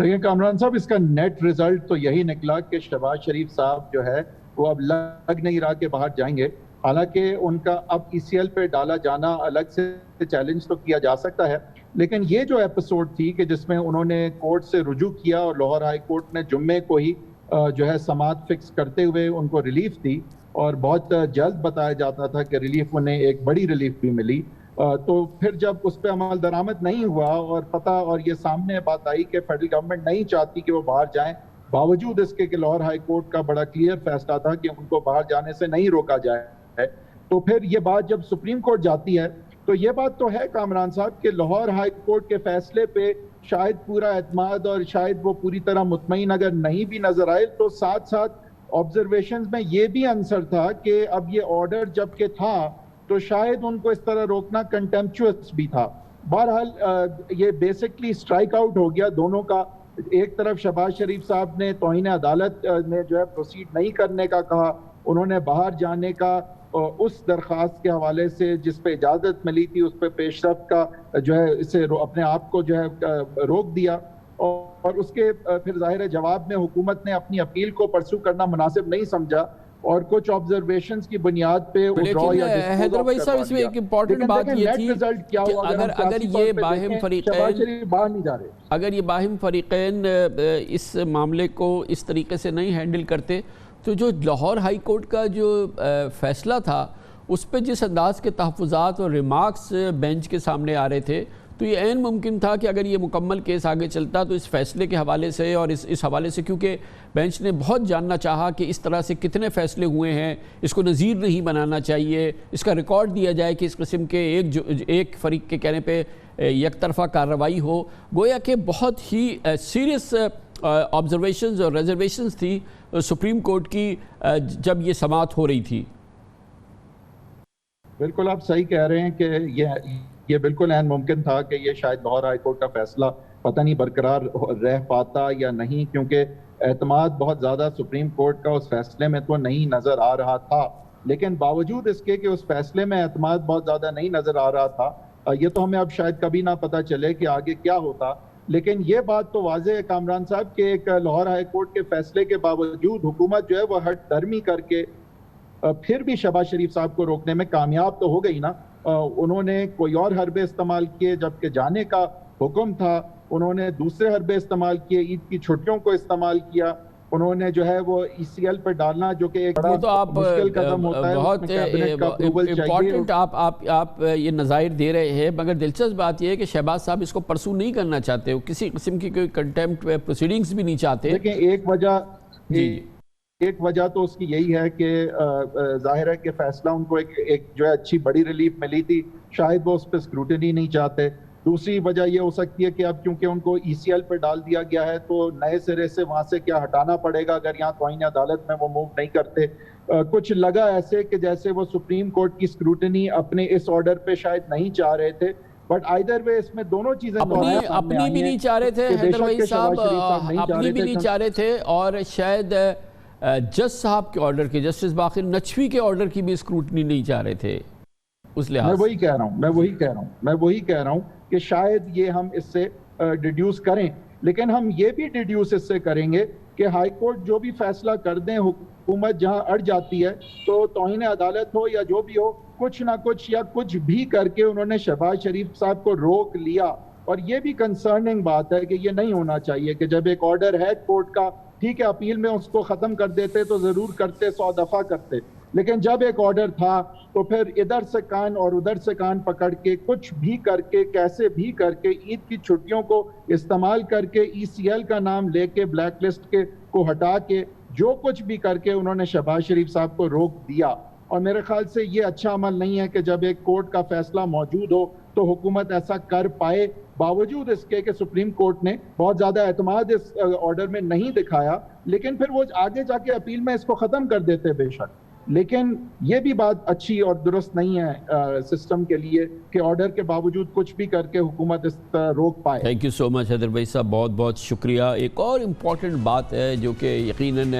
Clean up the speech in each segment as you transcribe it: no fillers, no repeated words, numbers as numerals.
دیکھیں کامران صاحب، اس کا نیٹ رزلٹ تو یہی نکلا کہ شہباز شریف صاحب جو ہے وہ اب لگ نہیں رہا کہ باہر جائیں گے. حالانکہ ان کا اب ای سی ایل پہ ڈالا جانا الگ سے چیلنج تو کیا جا سکتا ہے، لیکن یہ جو ایپیسوڈ تھی کہ جس میں انہوں نے کورٹ سے رجوع کیا اور لاہور ہائی کورٹ نے جمعے کو ہی جو ہے سماعت فکس کرتے ہوئے ان کو ریلیف دی، اور بہت جلد بتایا جاتا تھا کہ ریلیف انہیں ایک بڑی ریلیف بھی ملی. تو پھر جب اس پہ عمل درآمد نہیں ہوا اور پتہ اور یہ سامنے بات آئی کہ فیڈرل گورنمنٹ نہیں چاہتی کہ وہ باہر جائیں، باوجود اس کے کہ لاہور ہائی کورٹ کا بڑا کلیئر فیصلہ تھا کہ ان کو باہر جانے سے نہیں روکا جائے، تو پھر یہ بات جب سپریم کورٹ جاتی ہے تو یہ بات تو ہے کامران صاحب کہ لاہور ہائی کورٹ کے فیصلے پہ شاید پورا اعتماد اور شاید وہ پوری طرح مطمئن اگر نہیں بھی نظر آئے، تو ساتھ ساتھ آبزرویشنز میں یہ بھی عنصر تھا کہ اب یہ آرڈر جب کہ تھا تو شاید ان کو اس طرح روکنا کنٹمپچوس بھی تھا. بہرحال یہ بیسکلی اسٹرائک آؤٹ ہو گیا دونوں کا. ایک طرف شہباز شریف صاحب نے توہین عدالت میں جو ہے پروسیڈ نہیں کرنے کا کہا، انہوں نے باہر جانے کا اس درخواست کے حوالے سے جس پہ اجازت ملی تھی اس پہ پیش رفت کا جو ہے اسے اپنے آپ کو جو ہے روک دیا، اور اس کے پھر ظاہر جواب میں حکومت نے اپنی اپیل کو پرسو کرنا مناسب نہیں سمجھا اور کچھ آبزرویشنز کی بنیاد پہ لیکن حیدر بھائی صاحب اس میں ایک امپورٹنٹ بات یہ تھی کہ اگر یہ باہم فریقین اگر یہ باہم فریقین اس معاملے کو اس طریقے سے نہیں ہینڈل کرتے تو جو لاہور ہائی کورٹ کا جو فیصلہ تھا اس پہ جس انداز کے تحفظات اور ریمارکس بینچ کے سامنے آ رہے تھے تو یہ عین ممکن تھا کہ اگر یہ مکمل کیس آگے چلتا تو اس فیصلے کے حوالے سے اور اس حوالے سے، کیونکہ بینچ نے بہت جاننا چاہا کہ اس طرح سے کتنے فیصلے ہوئے ہیں، اس کو نظیر نہیں بنانا چاہیے، اس کا ریکارڈ دیا جائے کہ اس قسم کے ایک فریق کے کہنے پہ یک طرفہ کارروائی ہو. گویا کہ بہت ہی سیریس آبزرویشنز اور ریزرویشنز تھی سپریم کورٹ کی جب یہ سماعت ہو رہی تھی. بالکل آپ صحیح کہہ رہے ہیں کہ یہ بالکل عین ممکن تھا کہ یہ شاید لاہور ہائی کورٹ کا فیصلہ پتہ نہیں برقرار رہ پاتا یا نہیں، کیونکہ اعتماد بہت زیادہ سپریم کورٹ کا اس فیصلے میں تو نہیں نظر آ رہا تھا. لیکن باوجود اس کے کہ اس فیصلے میں اعتماد بہت زیادہ نہیں نظر آ رہا تھا، یہ تو ہمیں اب شاید کبھی نہ پتہ چلے کہ آگے کیا ہوتا. لیکن یہ بات تو واضح ہے کامران صاحب کہ ایک لاہور ہائی کورٹ کے فیصلے کے باوجود حکومت جو ہے وہ ہٹ درمی کر کے پھر بھی شہباز شریف صاحب کو روکنے میں کامیاب تو ہو گئی نا. انہوں نے کوئی اور حربے استعمال کیے، جبکہ جانے کا حکم تھا انہوں نے دوسرے حربے استعمال کیے، عید کی چھٹیوں کو استعمال کیا، انہوں نے جو ہے وہ ای سی ایل پہ ڈالنا جو کہ ایک بڑا مشکل قدم ہوتا ہے، بہت امپورٹنٹ آپ یہ نظائر دے رہے ہیں. مگر دلچسپ بات یہ ہے کہ شہباز صاحب اس کو پرسو نہیں کرنا چاہتے، وہ کسی قسم کی کوئی کنٹیمپٹ پروسیڈنگز بھی نہیں چاہتے. لیکن ایک وجہ تو اس کی یہی ہے کہ ظاہر ہے کہ فیصلہ ان کو ایک جو ہے اچھی بڑی ریلیف ملی تھی، شاید وہ اس پہ اسکروٹنی نہیں چاہتے. دوسری وجہ یہ ہو سکتی ہے کہ اب کیونکہ ان کو ای سی ایل پہ ڈال دیا گیا ہے تو نئے سرے سے وہاں سے کیا ہٹانا پڑے گا اگر یہاں توہین عدالت میں وہ موو نہیں کرتے. کچھ لگا ایسے کہ جیسے وہ سپریم کورٹ کی اسکروٹنی اپنے اس آرڈر پہ شاید نہیں چاہ رے تھے، بٹ آئیدر وے اس میں دونوں چیزیں اپنی بھی نہیں چاہ رہے تھے حیدر بھائی صاحب، اپنی بھی نہیں چاہ رہے تھے، اور شاید جج صاحب کے آرڈر کی، جسٹس باقر نچوی کے آرڈر کی بھی اسکروٹنی نہیں چاہ رہے تھے. اس لحاظ میں وہی کہہ رہا ہوں کہ شاید یہ ہم اس سے ڈیڈیوس کریں، لیکن ہم یہ بھی ڈیڈیوس اس سے کریں گے کہ ہائی کورٹ جو بھی فیصلہ کر دیں، حکومت جہاں اڑ جاتی ہے تو توہین عدالت ہو یا جو بھی ہو، کچھ نہ کچھ یا کچھ بھی کر کے انہوں نے شہباز شریف صاحب کو روک لیا. اور یہ بھی کنسرننگ بات ہے کہ یہ نہیں ہونا چاہیے کہ جب ایک آرڈر ہے کورٹ کا، ٹھیک ہے اپیل میں اس کو ختم کر دیتے تو ضرور کرتے، 100 دفعہ کرتے، لیکن جب ایک آرڈر تھا تو پھر ادھر سے کان اور ادھر سے کان پکڑ کے کچھ بھی کر کے کیسے بھی کر کے عید کی چھٹیوں کو استعمال کر کے ای سی ایل کا نام لے کے بلیک لسٹ کو ہٹا کے جو کچھ بھی کر کے انہوں نے شہباز شریف صاحب کو روک دیا. اور میرے خیال سے یہ اچھا عمل نہیں ہے کہ جب ایک کورٹ کا فیصلہ موجود ہو تو حکومت ایسا کر پائے، باوجود اس کے کہ سپریم کورٹ نے بہت زیادہ اعتماد اس آرڈر میں نہیں دکھایا، لیکن پھر وہ آگے جا کے اپیل میں اس کو ختم کر دیتے بے شک. لیکن یہ بھی بات اچھی اور درست نہیں ہے سسٹم کے لیے کہ آرڈر کے باوجود کچھ بھی کر کے حکومت اس روک پائے. تھینک یو سو مچ حیدر بھائی صاحب، بہت بہت شکریہ. ایک اور امپورٹنٹ بات ہے جو کہ یقیناً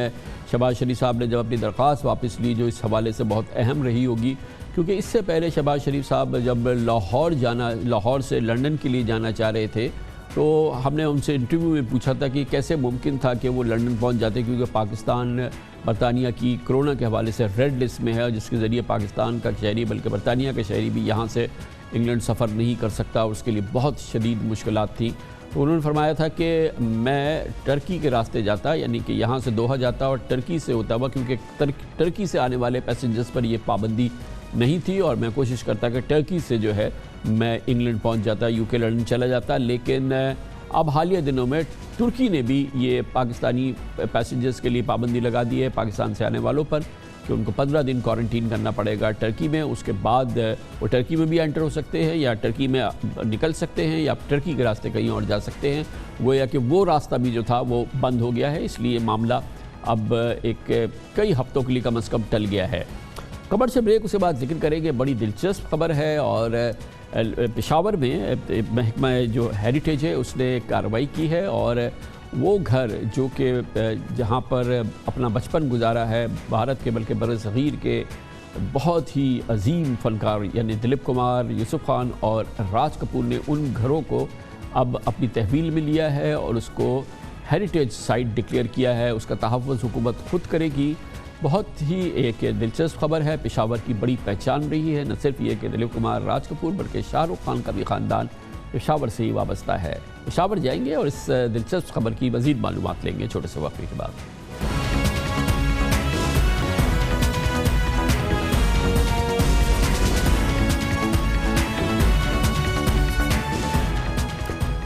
شہباز شریف صاحب نے جب اپنی درخواست واپس لی جو اس حوالے سے بہت اہم رہی ہوگی، کیونکہ اس سے پہلے شہباز شریف صاحب جب لاہور سے لنڈن کے لیے جانا چاہ رہے تھے تو ہم نے ان سے انٹرویو میں پوچھا تھا کہ کیسے ممکن تھا کہ وہ لنڈن پہنچ جاتے، کیونکہ پاکستان برطانیہ کی کرونا کے حوالے سے ریڈ لسٹ میں ہے، جس کے ذریعے پاکستان کا شہری بلکہ برطانیہ کا شہری بھی یہاں سے انگلینڈ سفر نہیں کر سکتا، اور اس کے لیے بہت شدید مشکلات تھیں۔ تو انہوں نے فرمایا تھا کہ میں ٹرکی کے راستے جاتا، یعنی کہ یہاں سے دوحہ جاتا اور ٹرکی سے ہوتا ہوا، کیونکہ ٹرکی سے آنے والے پیسنجرز پر یہ پابندی نہیں تھی، اور میں کوشش کرتا کہ ٹرکی سے جو ہے میں انگلینڈ پہنچ جاتا، یو کے لنڈن چلا جاتا۔ لیکن اب حالیہ دنوں میں ترکی نے بھی یہ پاکستانی پیسنجرز کے لیے پابندی لگا دی ہے، پاکستان سے آنے والوں پر، کہ ان کو 15 دن کوارنٹین کرنا پڑے گا ٹرکی میں۔ اس کے بعد وہ ٹرکی میں بھی انٹر ہو سکتے ہیں یا ٹرکی میں نکل سکتے ہیں یا ٹرکی کے راستے کہیں اور جا سکتے ہیں، گویا کہ وہ راستہ بھی جو تھا وہ بند ہو گیا ہے، اس لیے معاملہ اب کئی ہفتوں کے لیے کم از کم ٹل گیا ہے۔ خبر سے بریک، اس کے بعد ذکر کریں گے، بڑی دلچسپ خبر ہے، اور پشاور میں محکمہ جو ہیریٹیج ہے اس نے کارروائی کی ہے، اور وہ گھر جو کہ جہاں پر اپنا بچپن گزارا ہے بھارت کے بلکہ بر صغیر کے بہت ہی عظیم فنکار یعنی دلیپ کمار، یوسف خان اور راج کپور نے ان گھروں کو اب اپنی تحویل میں لیا ہے اور اس کو ہیریٹیج سائٹ ڈکلیئر کیا ہے، اس کا تحفظ حکومت خود کرے گی۔ بہت ہی ایک دلچسپ خبر ہے، پشاور کی بڑی پہچان رہی ہے، نہ صرف یہ کہ دلیپ کمار، راج کپور، بلکہ شاہ رخ خان کا بھی خاندان پشاور سے ہی وابستہ ہے۔ پشاور جائیں گے اور اس دلچسپ خبر کی مزید معلومات لیں گے چھوٹے سے وقفے کے بعد۔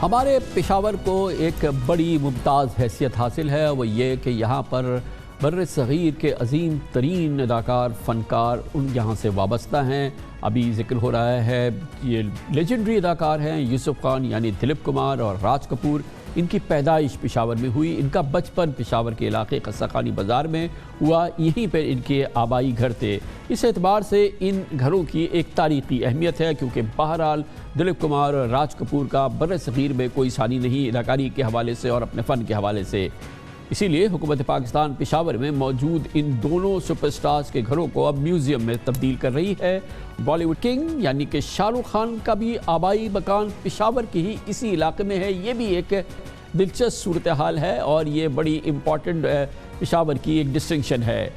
ہمارے پشاور کو ایک بڑی ممتاز حیثیت حاصل ہے، وہ یہ کہ یہاں پر بر صغیر کے عظیم ترین اداکار، فنکار ان یہاں سے وابستہ ہیں۔ ابھی ذکر ہو رہا ہے یہ لیجنڈری اداکار ہیں یوسف خان یعنی دلیپ کمار اور راج کپور، ان کی پیدائش پشاور میں ہوئی، ان کا بچپن پشاور کے علاقے قصہ خانی بازار میں ہوا، یہیں پر ان کے آبائی گھر تھے۔ اس اعتبار سے ان گھروں کی ایک تاریخی اہمیت ہے، کیونکہ بہرحال دلیپ کمار اور راج کپور کا بر صغیر میں کوئی ثانی نہیں اداکاری کے حوالے سے اور اپنے فن کے حوالے سے، اسی لیے حکومت پاکستان پشاور میں موجود ان دونوں سپر سٹارز کے گھروں کو اب میوزیم میں تبدیل کر رہی ہے۔ بالی ووڈ کنگ یعنی کہ شاہ رخ خان کا بھی آبائی مکان پشاور کے ہی اسی علاقے میں ہے، یہ بھی ایک دلچسپ صورتحال ہے اور یہ بڑی امپورٹنٹ پشاور کی ایک ڈسٹنکشن ہے۔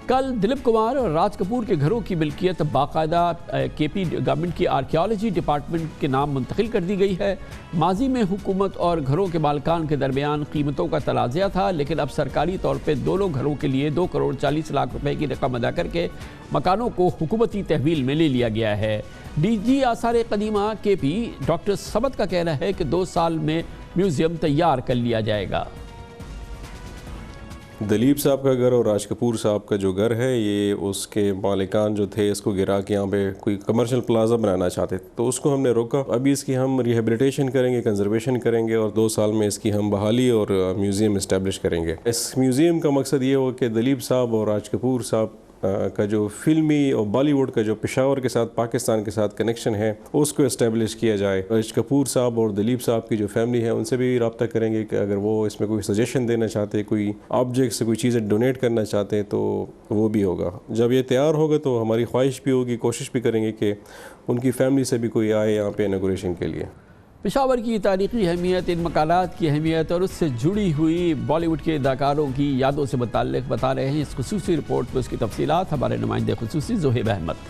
کل دلیپ کمار اور راج کپور کے گھروں کی ملکیت باقاعدہ کے پی گورنمنٹ کی آرکیالوجی ڈپارٹمنٹ کے نام منتقل کر دی گئی ہے۔ ماضی میں حکومت اور گھروں کے مالکان کے درمیان قیمتوں کا تنازعہ تھا، لیکن اب سرکاری طور پہ دونوں گھروں کے لیے 2 کروڑ 40 لاکھ روپے کی رقم ادا کر کے مکانوں کو حکومتی تحویل میں لے لیا گیا ہے۔ ڈی جی آثار قدیمہ کے پی ڈاکٹر سمد کا کہنا ہے کہ 2 سال میں میوزیم تیار کر لیا جائے گا۔ دلیپ صاحب کا گھر اور راج کپور صاحب کا جو گھر ہے، یہ اس کے مالکان جو تھے اس کو گرا کے یہاں پہ کوئی کمرشل پلازا بنانا چاہتے تھے، تو اس کو ہم نے روکا۔ ابھی اس کی ہم ریہیبلیٹیشن کریں گے، کنزرویشن کریں گے، اور 2 سال میں اس کی ہم بحالی اور میوزیم اسٹیبلش کریں گے۔ اس میوزیم کا مقصد یہ ہو کہ دلیپ صاحب اور راج کپور صاحب کا جو فلمی اور بالی ووڈ کا جو پشاور کے ساتھ، پاکستان کے ساتھ کنیکشن ہے، اس کو اسٹیبلش کیا جائے۔ راج کپور صاحب اور دلیپ صاحب کی جو فیملی ہے ان سے بھی رابطہ کریں گے کہ اگر وہ اس میں کوئی سجیشن دینا چاہتے، کوئی آبجیکٹس، کوئی چیزیں ڈونیٹ کرنا چاہتے ہیں تو وہ بھی ہوگا۔ جب یہ تیار ہوگا تو ہماری خواہش بھی ہوگی، کوشش بھی کریں گے کہ ان کی فیملی سے بھی کوئی آئے یہاں پہ انوگریشن کے لیے۔ پشاور کی تاریخی اہمیت، ان مکانات کی اہمیت اور اس سے جڑی ہوئی بالی ووڈ کے اداکاروں کی یادوں سے متعلق بتا رہے ہیں اس خصوصی رپورٹ میں، اس کی تفصیلات ہمارے نمائندے خصوصی زہیب احمد۔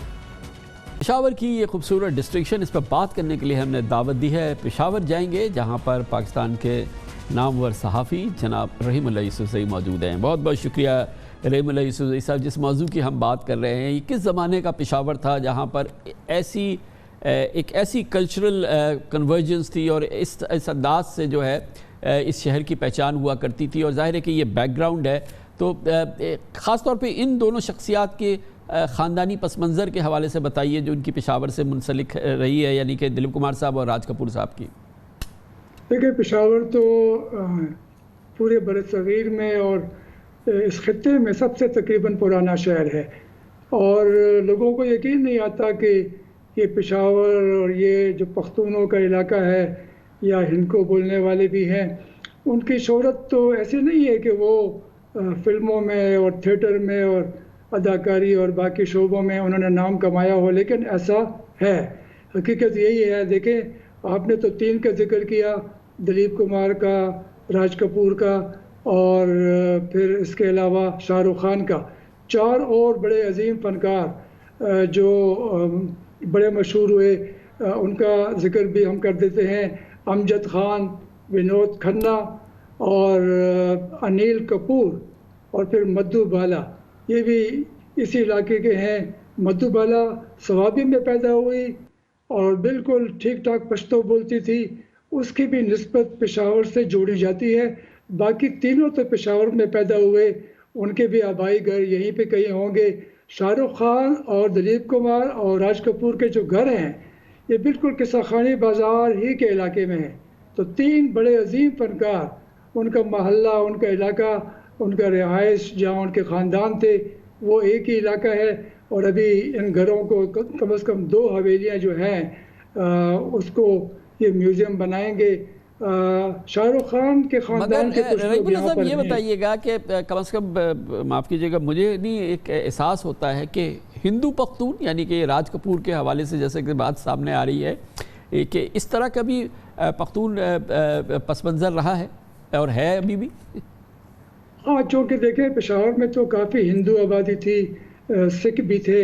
پشاور کی یہ خوبصورت ڈسٹرکشن، اس پر بات کرنے کے لیے ہم نے دعوت دی ہے۔ پشاور جائیں گے جہاں پر پاکستان کے نامور صحافی جناب رحیم اللہ یوسفزئی موجود ہیں۔ بہت بہت شکریہ رحیم اللہ یوسفزئی صاحب۔ جس موضوع کی ہم بات کر رہے ہیں، یہ کس زمانے کا پشاور تھا جہاں پر ایک ایسی کلچرل کنورجنس تھی اور اس انداز سے جو ہے اس شہر کی پہچان ہوا کرتی تھی، اور ظاہر ہے کہ یہ بیک گراؤنڈ ہے، تو خاص طور پہ ان دونوں شخصیات کے خاندانی پس منظر کے حوالے سے بتائیے جو ان کی پشاور سے منسلک رہی ہے، یعنی کہ دلیپ کمار صاحب اور راج کپور صاحب کی۔ دیکھیں، پشاور تو پورے بر صغیر میں اور اس خطے میں سب سے تقریباً پرانا شہر ہے، اور لوگوں کو یقین نہیں آتا کہ یہ پشاور اور یہ جو پختونوں کا علاقہ ہے یا ہندکو بولنے والے بھی ہیں، ان کی شہرت تو ایسے نہیں ہے کہ وہ فلموں میں اور تھیٹر میں اور اداکاری اور باقی شعبوں میں انہوں نے نام کمایا ہو، لیکن ایسا ہے، حقیقت یہی ہے۔ دیکھیں، آپ نے تو 3 کا ذکر کیا، دلیپ کمار کا، راج کپور کا اور پھر اس کے علاوہ شاہ رخ خان کا، 4 اور بڑے عظیم فنکار جو بڑے مشہور ہوئے، ان کا ذکر بھی ہم کر دیتے ہیں۔ امجد خان، ونود کھنہ اور انیل کپور اور پھر مدھو بالا، یہ بھی اسی علاقے کے ہیں۔ مدھو بالا سوابی میں پیدا ہوئی اور بالکل ٹھیک ٹھاک پشتو بولتی تھی، اس کی بھی نسبت پشاور سے جوڑی جاتی ہے۔ باقی تینوں تو پشاور میں پیدا ہوئے، ان کے بھی آبائی گھر یہیں پہ کہیں ہوں گے۔ شاہ رخ خان اور دلیپ کمار اور راج کپور کے جو گھر ہیں یہ بالکل قصہ خانی بازار ہی کے علاقے میں ہیں۔ تو 3 بڑے عظیم فنکار، ان کا محلہ، ان کا علاقہ، ان کا رہائش جہاں ان کے خاندان تھے وہ ایک ہی علاقہ ہے۔ اور ابھی ان گھروں کو کم از کم 2 حویلیاں جو ہیں اس کو یہ میوزیم بنائیں گے۔ شاہ رخ خان کے خاندان کے کچھ لوگ یہاں پر یہ بتائیے گا کہ کم از کم معاف کیجیے گا، مجھے نہیں ایک احساس ہوتا ہے کہ ہندو پختون یعنی کہ راج کپور کے حوالے سے جیسے کہ بات سامنے آ رہی ہے کہ اس طرح کا بھی پختون پس منظر رہا ہے اور ہے ابھی بھی؟ ہاں، چونکہ دیکھیں پشاور میں تو کافی ہندو آبادی تھی، سکھ بھی تھے،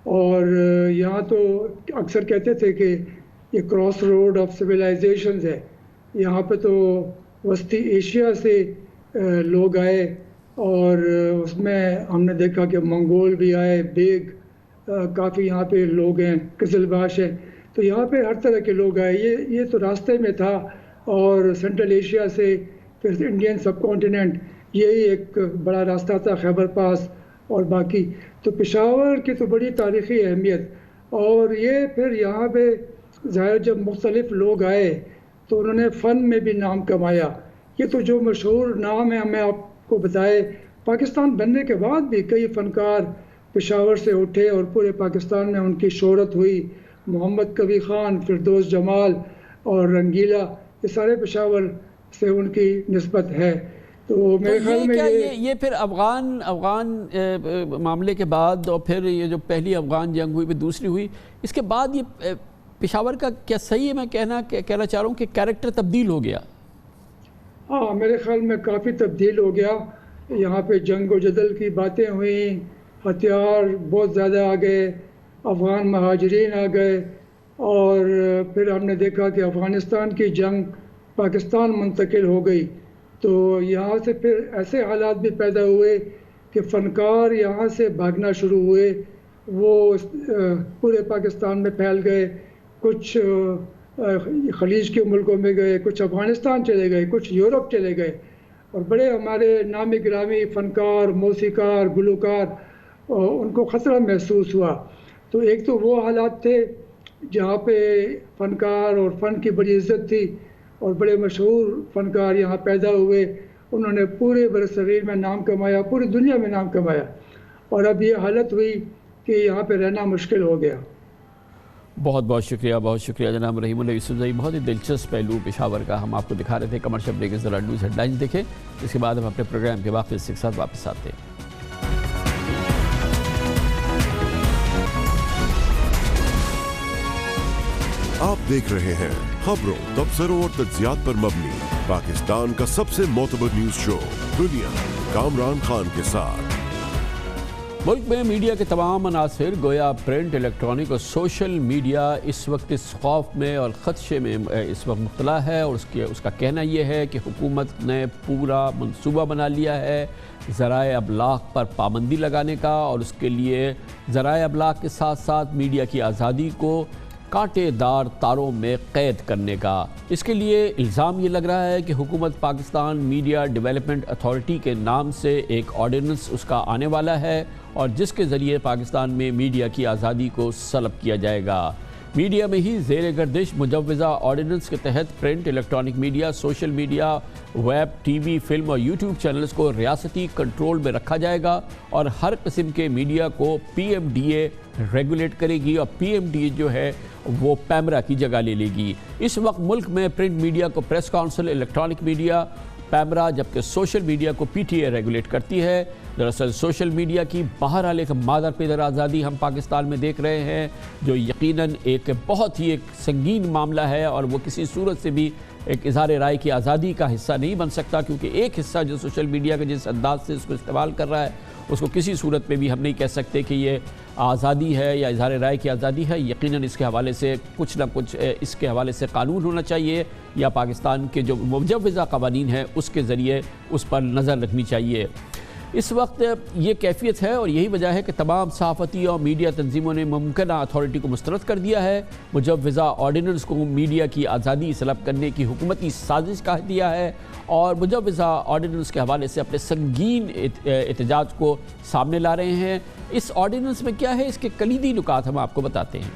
اور یہاں تو اکثر کہتے تھے کہ یہ کراس روڈ آف سویلائزیشنز ہے۔ یہاں پہ تو وسطی ایشیا سے لوگ آئے اور اس میں ہم نے دیکھا کہ منگول بھی آئے، بیگ کافی یہاں پہ لوگ ہیں، قزل باش ہیں، تو یہاں پہ ہر طرح کے لوگ آئے۔ یہ تو راستے میں تھا، اور سینٹرل ایشیا سے پھر انڈین سب کانٹیننٹ، یہی ایک بڑا راستہ تھا، خیبر پاس اور باقی۔ تو پشاور کی تو بڑی تاریخی اہمیت، اور یہ پھر یہاں پہ ظاہر جب مختلف لوگ آئے تو انہوں نے فن میں بھی نام کمایا۔ یہ تو جو مشہور نام ہے ہمیں آپ کو بتائے، پاکستان بننے کے بعد بھی کئی فنکار پشاور سے اٹھے اور پورے پاکستان میں ان کی شہرت ہوئی۔ محمد کبھی خان، فردوس جمال اور رنگیلا، یہ سارے پشاور سے ان کی نسبت ہے۔ تو میرے خیال میں یہ پھر افغان معاملے کے بعد اور پھر یہ جو پہلی افغان جنگ ہوئی پھر دوسری ہوئی، اس کے بعد یہ پشاور کا کیا صحیح ہے میں کہنا چاہ رہا ہوں کہ کیریکٹر تبدیل ہو گیا؟ ہاں، میرے خیال میں کافی تبدیل ہو گیا۔ یہاں پہ جنگ و جدل کی باتیں ہوئیں، ہتھیار بہت زیادہ آ گئے، افغان مہاجرین آ گئے، اور پھر ہم نے دیکھا کہ افغانستان کی جنگ پاکستان منتقل ہو گئی۔ تو یہاں سے پھر ایسے حالات بھی پیدا ہوئے کہ فنکار یہاں سے بھاگنا شروع ہوئے، وہ پورے پاکستان میں پھیل گئے، کچھ خلیج کے ملکوں میں گئے، کچھ افغانستان چلے گئے، کچھ یورپ چلے گئے، اور بڑے ہمارے نامی گرامی فنکار، موسیقار، گلوکار، ان کو خطرہ محسوس ہوا۔ تو ایک تو وہ حالات تھے جہاں پہ فنکار اور فن کی بڑی عزت تھی، اور بڑے مشہور فنکار یہاں پیدا ہوئے، انہوں نے پورے برصغیر میں نام کمایا، پوری دنیا میں نام کمایا، اور اب یہ حالت ہوئی کہ یہاں پہ رہنا مشکل ہو گیا۔ بہت شکریہ جناب رحیم اللہ یوسفزئی، بہت ہی دلچسپ پہلو پشاور کا ہم آپ کو دکھا رہے تھے۔ کمرشل بریک کے ذرا نیوز ہیڈ لائنز دیکھیں، اس کے بعد ہم اپنے پروگرام کے واقعے کے ساتھ واپس آتے ہیں۔ آپ دیکھ رہے ہیں خبروں، تبصروں اور تجزیات پر مبنی پاکستان کا سب سے معتبر نیوز شو دنیا، کامران خان کے ساتھ۔ ملک میں میڈیا کے تمام عناصر گویا پرنٹ، الیکٹرانک اور سوشل میڈیا اس وقت اس خوف میں اور خدشے میں اس وقت مبتلا ہے، اور اس کا کہنا یہ ہے کہ حکومت نے پورا منصوبہ بنا لیا ہے ذرائع ابلاغ پر پابندی لگانے کا، اور اس کے لیے ذرائع ابلاغ کے ساتھ ساتھ میڈیا کی آزادی کو کانٹے دار تاروں میں قید کرنے کا۔ اس کے لیے الزام یہ لگ رہا ہے کہ حکومت پاکستان میڈیا ڈیولپمنٹ اتھارٹی کے نام سے ایک آرڈیننس اس کا آنے والا ہے، اور جس کے ذریعے پاکستان میں میڈیا کی آزادی کو سلب کیا جائے گا۔ میڈیا میں ہی زیر گردش مجوزہ آرڈیننس کے تحت print, electronic media, social media, web, T V, film اور یوٹیوب چینلز کو ریاستی کنٹرول میں رکھا جائے گا، اور ہر قسم کے میڈیا کو P M D A regulate کرے گی، اور پی ایم ڈی اے جو ہے وہ پیمرا کی جگہ لے گی۔ اس وقت ملک میں پرنٹ میڈیا کو press council, electronic media PEMRA, جبکہ سوشل میڈیا کو پی ٹی اے ریگولیٹ کرتی ہے۔ دراصل سوشل میڈیا کی بہرحال ایک مادر پیدر آزادی ہم پاکستان میں دیکھ رہے ہیں جو یقیناً ایک بہت ہی ایک سنگین معاملہ ہے، اور وہ کسی صورت سے بھی ایک اظہار رائے کی آزادی کا حصہ نہیں بن سکتا، کیونکہ ایک حصہ جو سوشل میڈیا کے جس انداز سے اس کو استعمال کر رہا ہے اس کو کسی صورت میں بھی ہم نہیں کہہ سکتے کہ یہ آزادی ہے یا اظہار رائے کی آزادی ہے۔ یقیناً اس کے حوالے سے کچھ نہ کچھ اس کے حوالے سے قانون ہونا چاہیے، یا پاکستان کے جو مجوزہ قوانین ہیں اس کے ذریعے اس پر نظر رکھنی چاہیے۔ اس وقت یہ کیفیت ہے، اور یہی وجہ ہے کہ تمام صحافتی اور میڈیا تنظیموں نے ممکنہ اتھارٹی کو مسترد کر دیا ہے۔ مجوزہ آرڈیننس کو میڈیا کی آزادی سلب کرنے کی حکومتی سازش کہہ دیا ہے، اور مجوزہ آرڈیننس کے حوالے سے اپنے سنگین احتجاج کو سامنے لا رہے ہیں۔ اس آرڈیننس میں کیا ہے، اس کے کلیدی نکات ہم آپ کو بتاتے ہیں۔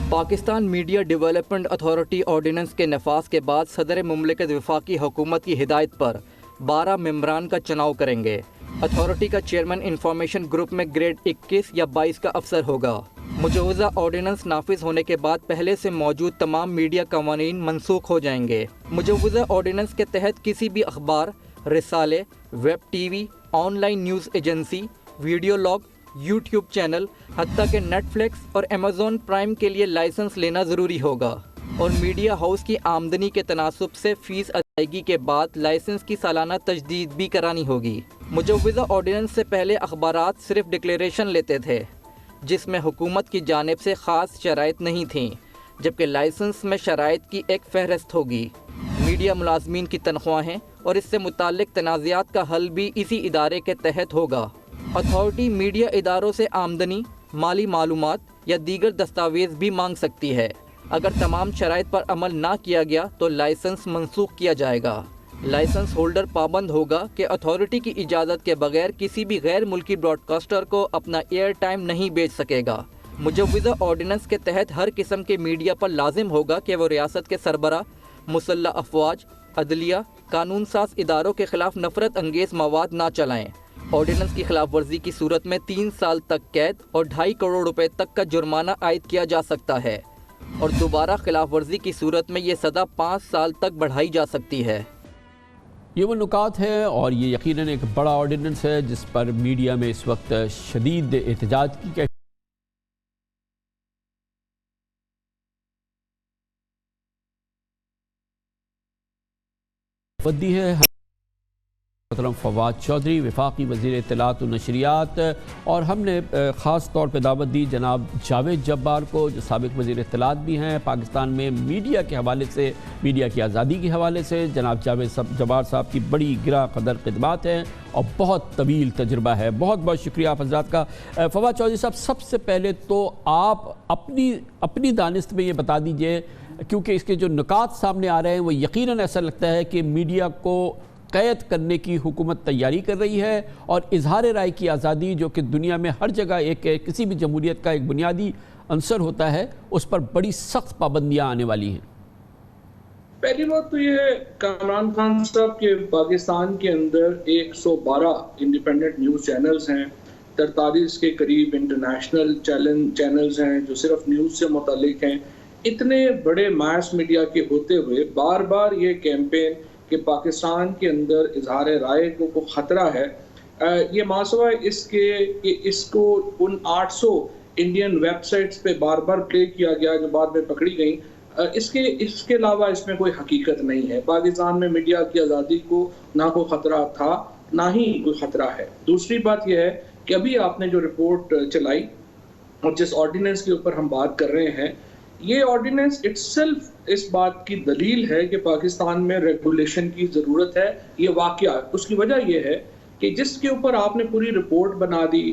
Pakistan media development authority ordinance کے نفاذ کے بعد صدر مملکت وفاقی حکومت کی ہدایت پر 12 ممبران کا چناؤ کریں گے۔ اتھارٹی کا چیئرمین انفارمیشن گروپ میں گریڈ 21 یا 22 کا افسر ہوگا۔ مجوزہ آرڈیننس نافذ ہونے کے بعد پہلے سے موجود تمام میڈیا قوانین منسوخ ہو جائیں گے۔ مجوزہ آرڈیننس کے تحت کسی بھی اخبار، رسالے، web T V, on line news agency, video log, YouTube channel, حتیٰ کہ نیٹ فلکس اور ایمیزون پرائم کے لیے لائسنس لینا ضروری ہوگا، اور میڈیا ہاؤس کی آمدنی کے تناسب سے فیس ادائیگی کے بعد لائسنس کی سالانہ تجدید بھی کرانی ہوگی۔ مجوزہ آرڈیننس سے پہلے اخبارات صرف ڈکلیریشن لیتے تھے جس میں حکومت کی جانب سے خاص شرائط نہیں تھیں، جبکہ لائسنس میں شرائط کی ایک فہرست ہوگی۔ میڈیا ملازمین کی تنخواہیں اور اس سے متعلق تنازعات کا حل بھی اسی ادارے کے تحت ہوگا۔ اتھارٹی میڈیا اداروں سے آمدنی، مالی معلومات یا دیگر دستاویز بھی مانگ سکتی ہے۔ اگر تمام شرائط پر عمل نہ کیا گیا تو لائسنس منسوخ کیا جائے گا۔ لائسنس ہولڈر پابند ہوگا کہ اتھارٹی کی اجازت کے بغیر کسی بھی غیر ملکی براڈ کاسٹر کو اپنا ایئر ٹائم نہیں بیچ سکے گا۔ مجوزہ آرڈیننس کے تحت ہر قسم کے میڈیا پر لازم ہوگا کہ وہ ریاست کے سربراہ، مسلح افواج، عدلیہ، قانون ساز اداروں کے خلاف نفرت انگیز مواد نہ چلائیں۔ آرڈیننس کی خلاف ورزی کی صورت میں 3 سال تک قید اور 2.5 کروڑ روپے تک کا جرمانہ عائد کیا جا سکتا ہے، اور دوبارہ خلاف ورزی کی صورت میں یہ سزا 5 سال تک بڑھائی جا سکتی ہے۔ یہ وہ نکات ہیں، اور یہ یقیناً ایک بڑا آرڈیننس ہے جس پر میڈیا میں اس وقت شدید احتجاج کی ودی ہے۔ محترم فواد چودھری، وفاقی وزیر اطلاعات و نشریات، اور ہم نے خاص طور پہ دعوت دی جناب جاوید جبار کو جو سابق وزیر اطلاعات بھی ہیں پاکستان میں، میڈیا کے حوالے سے، میڈیا کی آزادی کے حوالے سے۔ جناب جاوید جبار صاحب کی بڑی گراں قدر خدمات ہیں اور بہت طویل تجربہ ہے۔ بہت بہت شکریہ آپ حضرات کا۔ فواد چودھری صاحب، سب سے پہلے تو آپ اپنی دانست میں یہ بتا دیجئے، کیونکہ اس کے جو نکات سامنے آ رہے ہیں وہ یقیناً ایسا لگتا ہے کہ میڈیا کو قید کرنے کی حکومت تیاری کر رہی ہے، اور اظہار رائے کی آزادی جو کہ دنیا میں ہر جگہ ایک کسی بھی جمہوریت کا ایک بنیادی عنصر ہوتا ہے، اس پر بڑی سخت پابندیاں آنے والی ہیں۔ پہلی بات تو یہ کامران خان صاحب کے پاکستان کے اندر 112 انڈیپینڈنٹ نیوز چینلز ہیں، 43 کے قریب انٹرنیشنل چینلز ہیں جو صرف نیوز سے متعلق ہیں۔ اتنے بڑے ماس میڈیا کے ہوتے ہوئے بار بار یہ کیمپین کہ پاکستان کے اندر اظہار رائے کو خطرہ ہے، یہ ماسوہ اس کے کہ اس کو ان 800 انڈین ویب سائٹس پہ بار بار پلے کیا گیا جو بعد میں پکڑی گئیں، اس کے علاوہ اس میں کوئی حقیقت نہیں ہے۔ پاکستان میں میڈیا کی آزادی کو نہ کوئی خطرہ تھا نہ ہی کوئی خطرہ ہے۔ دوسری بات یہ ہے کہ ابھی آپ نے جو رپورٹ چلائی اور جس آرڈیننس کے اوپر ہم بات کر رہے ہیں، یہ آرڈیننس اٹ سیلف اس بات کی دلیل ہے کہ پاکستان میں ریگولیشن کی ضرورت ہے۔ یہ واقعہ اس کی وجہ یہ ہے کہ جس کے اوپر آپ نے پوری رپورٹ بنا دی،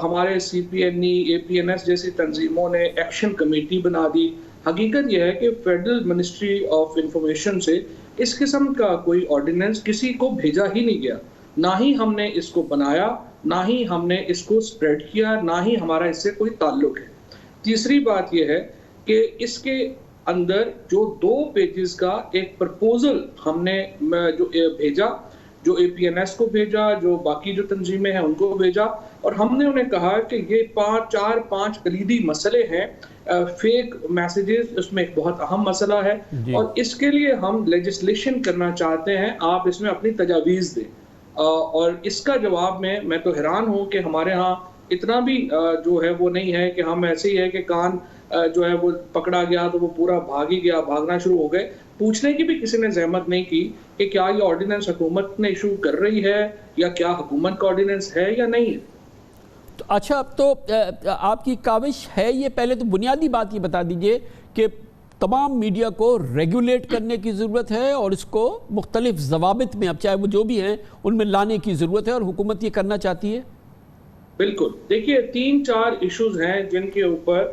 ہمارے سی پی این ای، اے پی این ایس جیسی تنظیموں نے ایکشن کمیٹی بنا دی۔ حقیقت یہ ہے کہ فیڈرل منسٹری آف انفارمیشن سے اس قسم کا کوئی آرڈیننس کسی کو بھیجا ہی نہیں گیا، نہ ہی ہم نے اس کو بنایا، نہ ہی ہم نے اس کو اسپریڈ کیا، نہ ہی ہمارا اس سے کوئی تعلق ہے۔ تیسری بات یہ ہے کہ اس کے اندر جو 2 پیجز کا ایک پرپوزل ہم نے جو بھیجا، جو اے پی این ایس کو بھیجا، جو باقی جو تنظیمیں ہیں ان کو بھیجا، اور ہم نے انہیں کہا کہ یہ 4-5 کلیدی مسئلے ہیں، فیک میسیجز اس میں ایک بہت اہم مسئلہ ہے، اور اس کے لیے ہم لیجسلیشن کرنا چاہتے ہیں، آپ اس میں اپنی تجاویز دیں۔ اور اس کا جواب میں تو حیران ہوں کہ ہمارے ہاں اتنا بھی جو ہے وہ نہیں ہے کہ ہم ایسے ہی ہے کہ کان جو ہے وہ پکڑا گیا تو وہ پورا بھاگ ہی گیا، بھاگنا شروع ہو گئے. پوچھنے کی بھی کسی نے زحمت نہیں کی کہ کیا یہ آرڈیننس حکومت نے ایشو کر رہی ہے یا کیا حکومت کا آرڈیننس ہے یا نہیں ہے. اچھا، تو آپ کی کاوش ہے یہ، پہلے تو بنیادی بات یہ بتا دیجئے کہ تمام میڈیا کو ریگولیٹ کرنے کی ضرورت ہے اور اس کو مختلف ضوابط میں، اب چاہے وہ جو بھی ہیں، ان میں لانے کی ضرورت ہے، اور حکومت یہ کرنا چاہتی ہے. بالکل. دیکھیے 3-4 ایشوز ہیں جن کے اوپر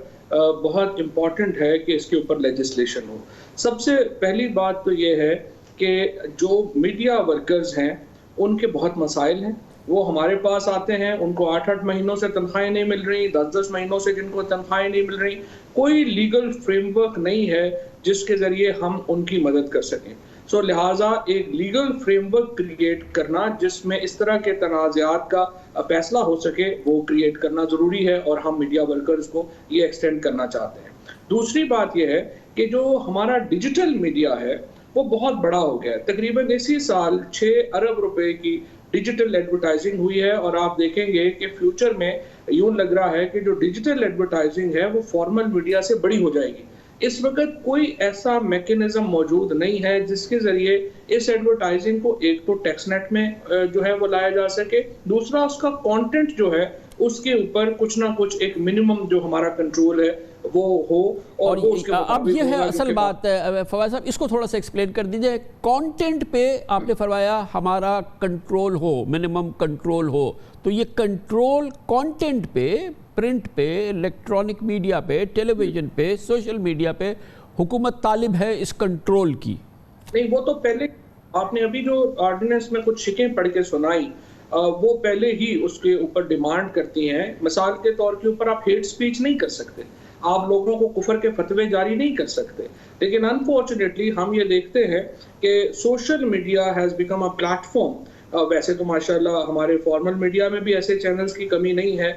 بہت امپورٹنٹ ہے کہ اس کے اوپر لیجسلیشن ہو. سب سے پہلی بات تو یہ ہے کہ جو میڈیا ورکرز ہیں ان کے بہت مسائل ہیں. وہ ہمارے پاس آتے ہیں، ان کو 8-8 مہینوں سے تنخواہیں نہیں مل رہی، 10-10 مہینوں سے جن کو تنخواہیں نہیں مل رہی. کوئی لیگل فریم ورک نہیں ہے جس کے ذریعے ہم ان کی مدد کر سکیں. سو لہٰذا ایک لیگل فریم ورک کریٹ کرنا جس میں اس طرح کے تنازعات کا فیصلہ ہو سکے، وہ کریٹ کرنا ضروری ہے، اور ہم میڈیا ورکرز کو یہ ایکسٹینڈ کرنا چاہتے ہیں. دوسری بات یہ ہے کہ جو ہمارا ڈیجیٹل میڈیا ہے وہ بہت بڑا ہو گیا ہے. تقریباً اسی سال 6 ارب روپے کی ڈیجیٹل ایڈورٹائزنگ ہوئی ہے، اور آپ دیکھیں گے کہ فیوچر میں یوں لگ رہا ہے کہ جو ڈیجیٹل ایڈورٹائزنگ ہے وہ فارمل میڈیا سے بڑی ہو جائے گی. اس وقت کوئی ایسا میکینزم موجود نہیں ہے جس کے ذریعے اس ایڈورٹائزنگ کو ایک تو ٹیکس نیٹ میں جو ہے وہ لایا جا سکے، دوسرا اس کا کانٹینٹ جو ہے اس کے اوپر کچھ نہ کچھ ایک منیمم جو ہمارا کنٹرول ہے وہ ہو. اور اب یہ ہے اصل بات. فواد صاحب اس کو تھوڑا سا ایکسپلین کر دیجئے. کانٹینٹ پہ آپ نے فرمایا ہمارا کنٹرول ہو، منیمم کنٹرول ہو، تو یہ کنٹرول کانٹینٹ پہ، پرنٹ پہ، الیکٹرانک میڈیا پہ، ٹیلی ویژن پہ، سوشل میڈیا پہ حکومت طالب ہے اس کنٹرول کی؟ نہیں، وہ تو پہلے آپ نے ابھی جو آرڈیننس میں کچھ شکیں پڑھ کے سنائی وہ پہلے ہی اس کے اوپر ڈیمانڈ کرتی ہیں. مثال کے طور کے اوپر آپ ہیٹ سپیچ نہیں کر سکتے، آپ لوگوں کو کفر کے فتوے جاری نہیں کر سکتے. لیکن انفارچونیٹلی ہم یہ دیکھتے ہیں کہ social media has become a plate form. ویسے تو ماشاءاللہ ہمارے فارمل میڈیا میں بھی ایسے چینلز کی کمی نہیں ہے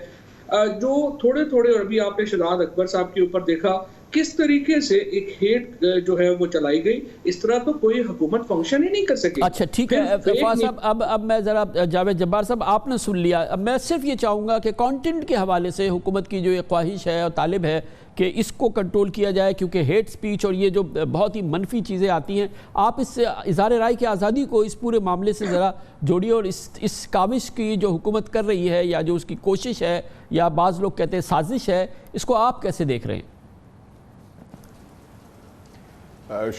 جو تھوڑے تھوڑے، اور بھی آپ نے شہزاد اکبر صاحب کے اوپر دیکھا کس طریقے سے ایک ہیٹ جو ہے وہ چلائی گئی. اس طرح تو کوئی حکومت فنکشن ہی نہیں کر سکی. اچھا ٹھیک ہے فواز صاحب، اب میں ذرا جاوید جبار صاحب آپ نے سن لیا. اب میں صرف یہ چاہوں گا کہ کانٹینٹ کے حوالے سے حکومت کی جو یہ خواہش ہے اور طالب ہے کہ اس کو کنٹرول کیا جائے، کیونکہ ہیٹ سپیچ اور یہ جو بہت ہی منفی چیزیں آتی ہیں، آپ اس سے اظہار رائے کی آزادی کو اس پورے معاملے سے ذرا جوڑیے، اور اس کاوش کی جو حکومت کر رہی ہے یا جو اس کی کوشش ہے یا بعض لوگ کہتے ہیں سازش ہے، اس کو آپ کیسے دیکھ رہے ہیں؟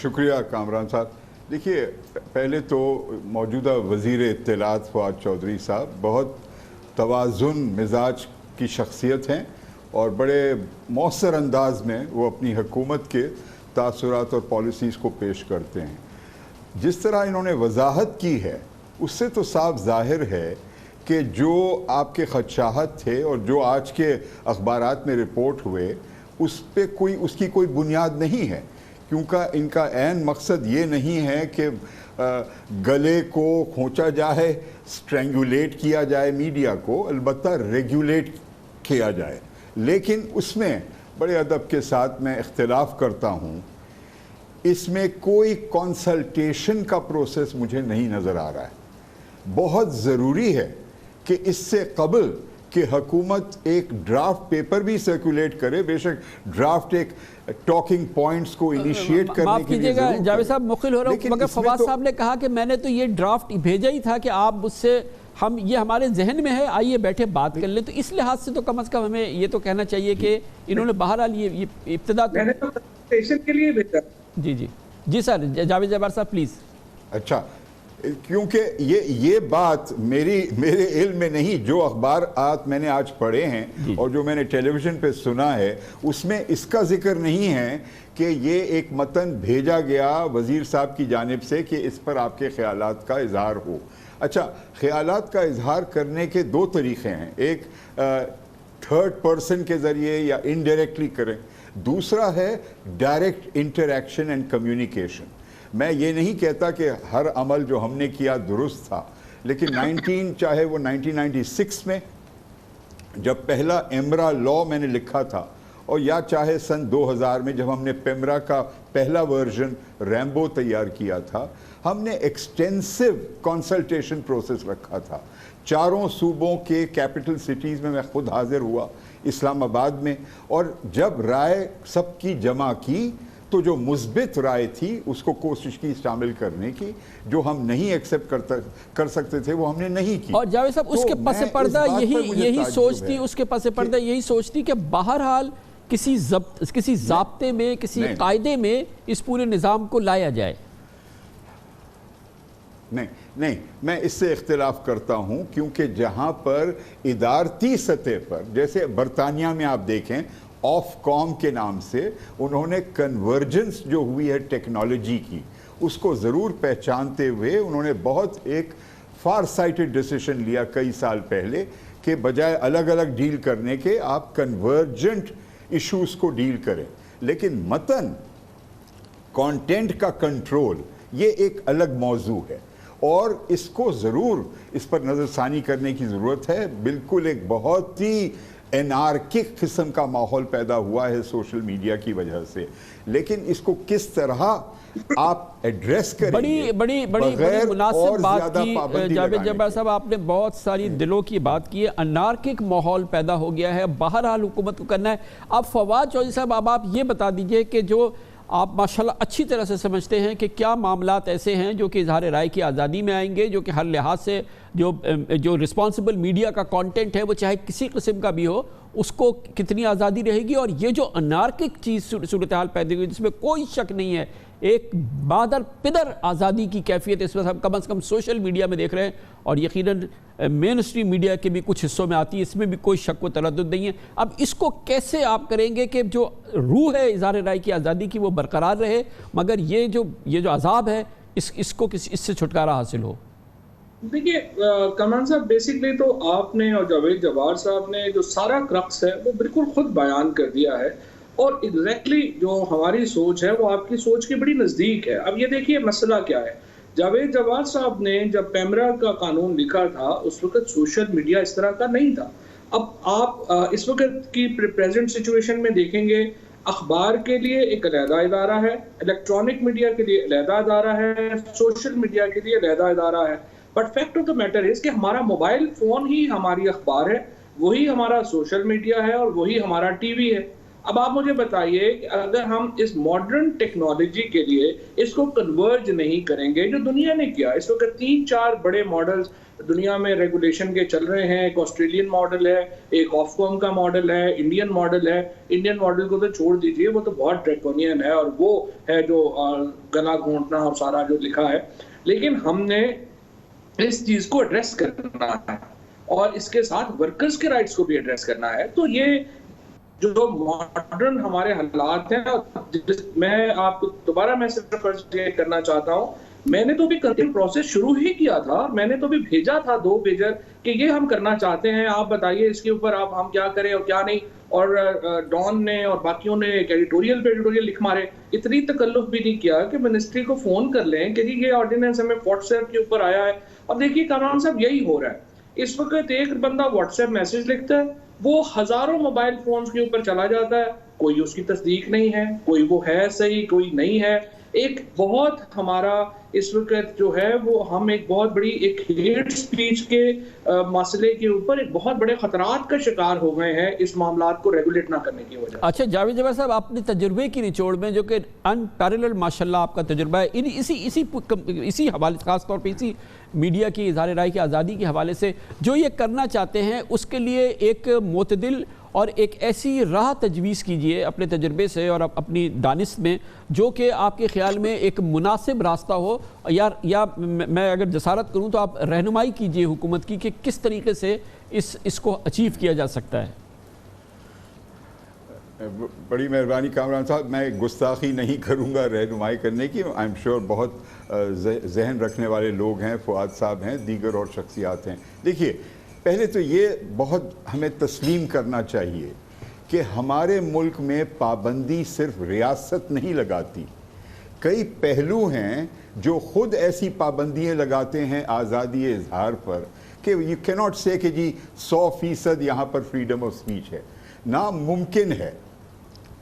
شکریہ کامران صاحب. دیکھیے پہلے تو موجودہ وزیر اطلاعات فواد چودھری صاحب بہت توازن مزاج کی شخصیت ہیں اور بڑے مؤثر انداز میں وہ اپنی حکومت کے تاثرات اور پالیسیز کو پیش کرتے ہیں. جس طرح انہوں نے وضاحت کی ہے اس سے تو صاف ظاہر ہے کہ جو آپ کے خدشات تھے اور جو آج کے اخبارات میں رپورٹ ہوئے اس پہ اس کی کوئی بنیاد نہیں ہے، کیونکہ ان کا عین مقصد یہ نہیں ہے کہ گلے کو کھونچا جائے، سٹرینگولیٹ کیا جائے میڈیا کو، البتہ ریگولیٹ کیا جائے. لیکن اس میں بڑے ادب کے ساتھ میں اختلاف کرتا ہوں، اس میں کوئی کنسلٹیشن کا پروسیس مجھے نہیں نظر آ رہا ہے. بہت ضروری ہے کہ اس سے قبل کہ حکومت ایک ڈرافٹ پیپر بھی سرکولیٹ کرے، بے شک ڈرافٹ ایک ٹاکنگ پوائنٹس کو انیشیٹ کرنے کے لیے ضرور. جاوید صاحب مخل ہو رہا ہوں، مگر فواز صاحب نے کہا کہ میں نے تو یہ ڈرافٹ بھیجا ہی تھا کہ آپ مجھ سے، یہ ہمارے ذہن میں ہے، آئیے بیٹھے بات کر لیں. تو اس لحاظ سے تو کم از کم ہمیں یہ تو کہنا چاہیے کہ انہوں نے بہرحال یہ ابتدا کے لیے بھیجا. جی سر، جاوید جبار صاحب پلیز. اچھا، کیونکہ یہ بات میرے علم میں نہیں، جو اخبارات میں نے آج پڑھے ہیں اور جو میں نے ٹیلی ویژن پہ سنا ہے اس میں اس کا ذکر نہیں ہے کہ یہ ایک متن بھیجا گیا وزیر صاحب کی جانب سے کہ اس پر آپ کے خیالات کا اظہار ہو. اچھا، خیالات کا اظہار کرنے کے 2 طریقے ہیں، ایک تھرڈ پرسن کے ذریعے یا انڈائریکٹلی کریں، دوسرا ہے ڈائریکٹ انٹریکشن اینڈ کمیونیکیشن. میں یہ نہیں کہتا کہ ہر عمل جو ہم نے کیا درست تھا، لیکن چاہے وہ 1996 میں جب پہلا ایمرا لا میں نے لکھا تھا اور یا چاہے سن 2000 میں جب ہم نے پیمرا کا پہلا ورژن ریمبو تیار کیا تھا، ہم نے ایکسٹینسو کنسلٹیشن پروسیس رکھا تھا 4 صوبوں کے کیپٹل سٹیز میں خود حاضر ہوا، اسلام آباد میں، اور جب رائے سب کی جمع کی تو جو مثبت رائے تھی اس کو کوشش کی شامل کرنے کی، جو ہم نہیں ایکسیپٹ کر سکتے تھے وہ ہم نے نہیں کی. اور جاوید صاحب اس کے پس پردہ یہی سوچ تھی، اس کے پس پردہ یہی سوچ تھی کہ بہرحال کسی ضابطے میں، کسی قاعدے میں اس پورے نظام کو لایا جائے. نہیں، میں اس سے اختلاف کرتا ہوں، کیونکہ جہاں پر ادارتی سطح پر، جیسے برطانیہ میں آپ دیکھیں آف کام کے نام سے انہوں نے کنورجنس جو ہوئی ہے ٹیکنالوجی کی، اس کو ضرور پہچانتے ہوئے انہوں نے بہت ایک فار سائٹڈ ڈیسیشن لیا کئی سال پہلے کہ بجائے الگ الگ ڈیل کرنے کے آپ کنورجنٹ ایشوز کو ڈیل کریں. لیکن متن کانٹینٹ کا کنٹرول یہ ایک الگ موضوع ہے، اور اس کو ضرور اس پر نظر ثانی کرنے کی ضرورت ہے. بالکل ایک بہت ہی انارکک قسم کا ماحول پیدا ہوا ہے سوشل میڈیا کی وجہ سے، لیکن اس کو کس طرح آپ ایڈریس کریں گے؟ بڑی مناسب بات کی جاوید جبار صاحب، آپ نے بہت ساری دلوں کی بات کی ہے. انارکک ماحول پیدا ہو گیا ہے، بہرحال حکومت کو کرنا ہے. اب فواد چودھری صاحب، اب آپ یہ بتا دیجئے کہ جو آپ ماشاءاللہ اچھی طرح سے سمجھتے ہیں کہ کیا معاملات ایسے ہیں جو کہ اظہار رائے کی آزادی میں آئیں گے، جو کہ ہر لحاظ سے جو رسپانسبل میڈیا کا کانٹینٹ ہے وہ چاہے کسی قسم کا بھی ہو، اس کو کتنی آزادی رہے گی، اور یہ جو انارکک چیز صورتحال پیدا ہوئی جس میں کوئی شک نہیں ہے، ایک مادر پدر آزادی کی کیفیت اس وقت ہم کم از کم سوشل میڈیا میں دیکھ رہے ہیں، اور یقیناً مین اسٹریم میڈیا کے بھی کچھ حصوں میں آتی ہے، اس میں بھی کوئی شک و تردد نہیں ہے. اب اس کو کیسے آپ کریں گے کہ جو روح ہے اظہار رائے کی آزادی کی وہ برقرار رہے، مگر یہ جو عذاب ہے اس کو اس سے چھٹکارا حاصل ہو؟ دیکھیے کمران صاحب، بیسکلی تو آپ نے اور جاوید جبار صاحب نے جو سارا کرکس ہے وہ بالکل خود بیان کر دیا ہے، اور ایگزیکٹلی جو ہماری سوچ ہے وہ آپ کی سوچ کے بڑی نزدیک ہے. اب یہ دیکھیے مسئلہ کیا ہے. جاوید جبار صاحب نے جب پیمرا کا قانون لکھا تھا اس وقت سوشل میڈیا اس طرح کا نہیں تھا. اب آپ اس وقت کی پریزنٹ سچویشن میں دیکھیں گے، اخبار کے لیے ایک علیحدہ ادارہ ہے، الیکٹرانک میڈیا کے لیے علیحدہ ادارہ ہے، سوشل میڈیا کے لیے علیحدہ ادارہ ہے. But fact of the matter is کہ ہمارا موبائل فون ہی ہماری اخبار ہے، وہی ہمارا سوشل میڈیا ہے، اور وہی ہمارا ٹی وی ہے. اب آپ مجھے بتائیے کہ اگر ہم اس ماڈرن ٹیکنالوجی کے لیے اس کو کنورج نہیں کریں گے، جو دنیا نے کیا، اس وقت 3-4 بڑے ماڈلز دنیا میں ریگولیشن کے چل رہے ہیں. ایک آسٹریلین ماڈل ہے، ایک آف کام کا ماڈل ہے، انڈین ماڈل ہے. انڈین ماڈل کو تو چھوڑ دیجئے، وہ تو بہت ڈریکونین ہے، اور وہ ہے جو گلا گھونٹنا اور سارا جو لکھا ہے. لیکن ہم نے اس چیز کو ایڈریس کرنا ہے، اور اس کے ساتھ ورکرز کے رائٹس کو بھی ایڈریس کرنا ہے. تو یہ جو ماڈرن ہمارے حالات ہیں، میں آپ کو دوبارہ میں صرف کرنا چاہتا ہوں، میں نے تو بھی کنٹینٹ پروسیس شروع ہی کیا تھا، میں نے تو بھی بھیجا تھا 2 پیجر کہ یہ ہم کرنا چاہتے ہیں، آپ بتائیے اس کے اوپر ہم کیا کریں اور کیا نہیں. اور ڈان نے اور باقیوں نے ایک ایڈیٹوریل پہ ایڈیٹوریل لکھ مارے. اتنی تکلف بھی نہیں کیا کہ منسٹری کو فون کر لیں کہ جی یہ آرڈیننس ہمیں واٹس ایپ کے اوپر آیا ہے. اور دیکھیے کامران صاحب، یہی ہو رہا ہے. اس وقت ایک بندہ واٹس ایپ میسج لکھتا ہے، وہ ہزاروں موبائل فونز کے اوپر چلا جاتا ہے، کوئی اس کی تصدیق نہیں ہے، کوئی وہ ہے صحیح، کوئی نہیں ہے. ایک بہت ہمارا اس وقت جو ہے وہ ہم ایک بہت بڑی ایک ہیٹ سپیچ کے مسئلے کے اوپر ایک بہت بڑے خطرات کا شکار ہو گئے ہیں اس معاملات کو ریگولیٹ نہ کرنے کی وجہ. اچھا جاوید جبار صاحب، اپنے تجربے کی نچوڑ میں جو کہ انپیرلل ماشاءاللہ آپ کا تجربہ ہے اسی حوالے، خاص طور پہ اسی میڈیا کی اظہار رائے کی آزادی کے حوالے سے جو یہ کرنا چاہتے ہیں، اس کے لیے ایک معتدل اور ایک ایسی راہ تجویز کیجئے اپنے تجربے سے اور اپنی دانست میں جو کہ آپ کے خیال میں ایک مناسب راستہ ہو، یا میں اگر جسارت کروں تو آپ رہنمائی کیجئے حکومت کی کہ کس طریقے سے اس کو اچیو کیا جا سکتا ہے. بڑی مہربانی کامران صاحب، میں گستاخی نہیں کروں گا رہنمائی کرنے کی. آئی ایم شیور بہت ذہن رکھنے والے لوگ ہیں، فؤاد صاحب ہیں، دیگر اور شخصیات ہیں. دیکھیے، پہلے تو یہ بہت ہمیں تسلیم کرنا چاہیے کہ ہمارے ملک میں پابندی صرف ریاست نہیں لگاتی، کئی پہلو ہیں جو خود ایسی پابندیاں لگاتے ہیں آزادی اظہار پر کہ یو کی ناٹ سے کہ جی 100% یہاں پر فریڈم آف اسپیچ ہے. ناممکن ہے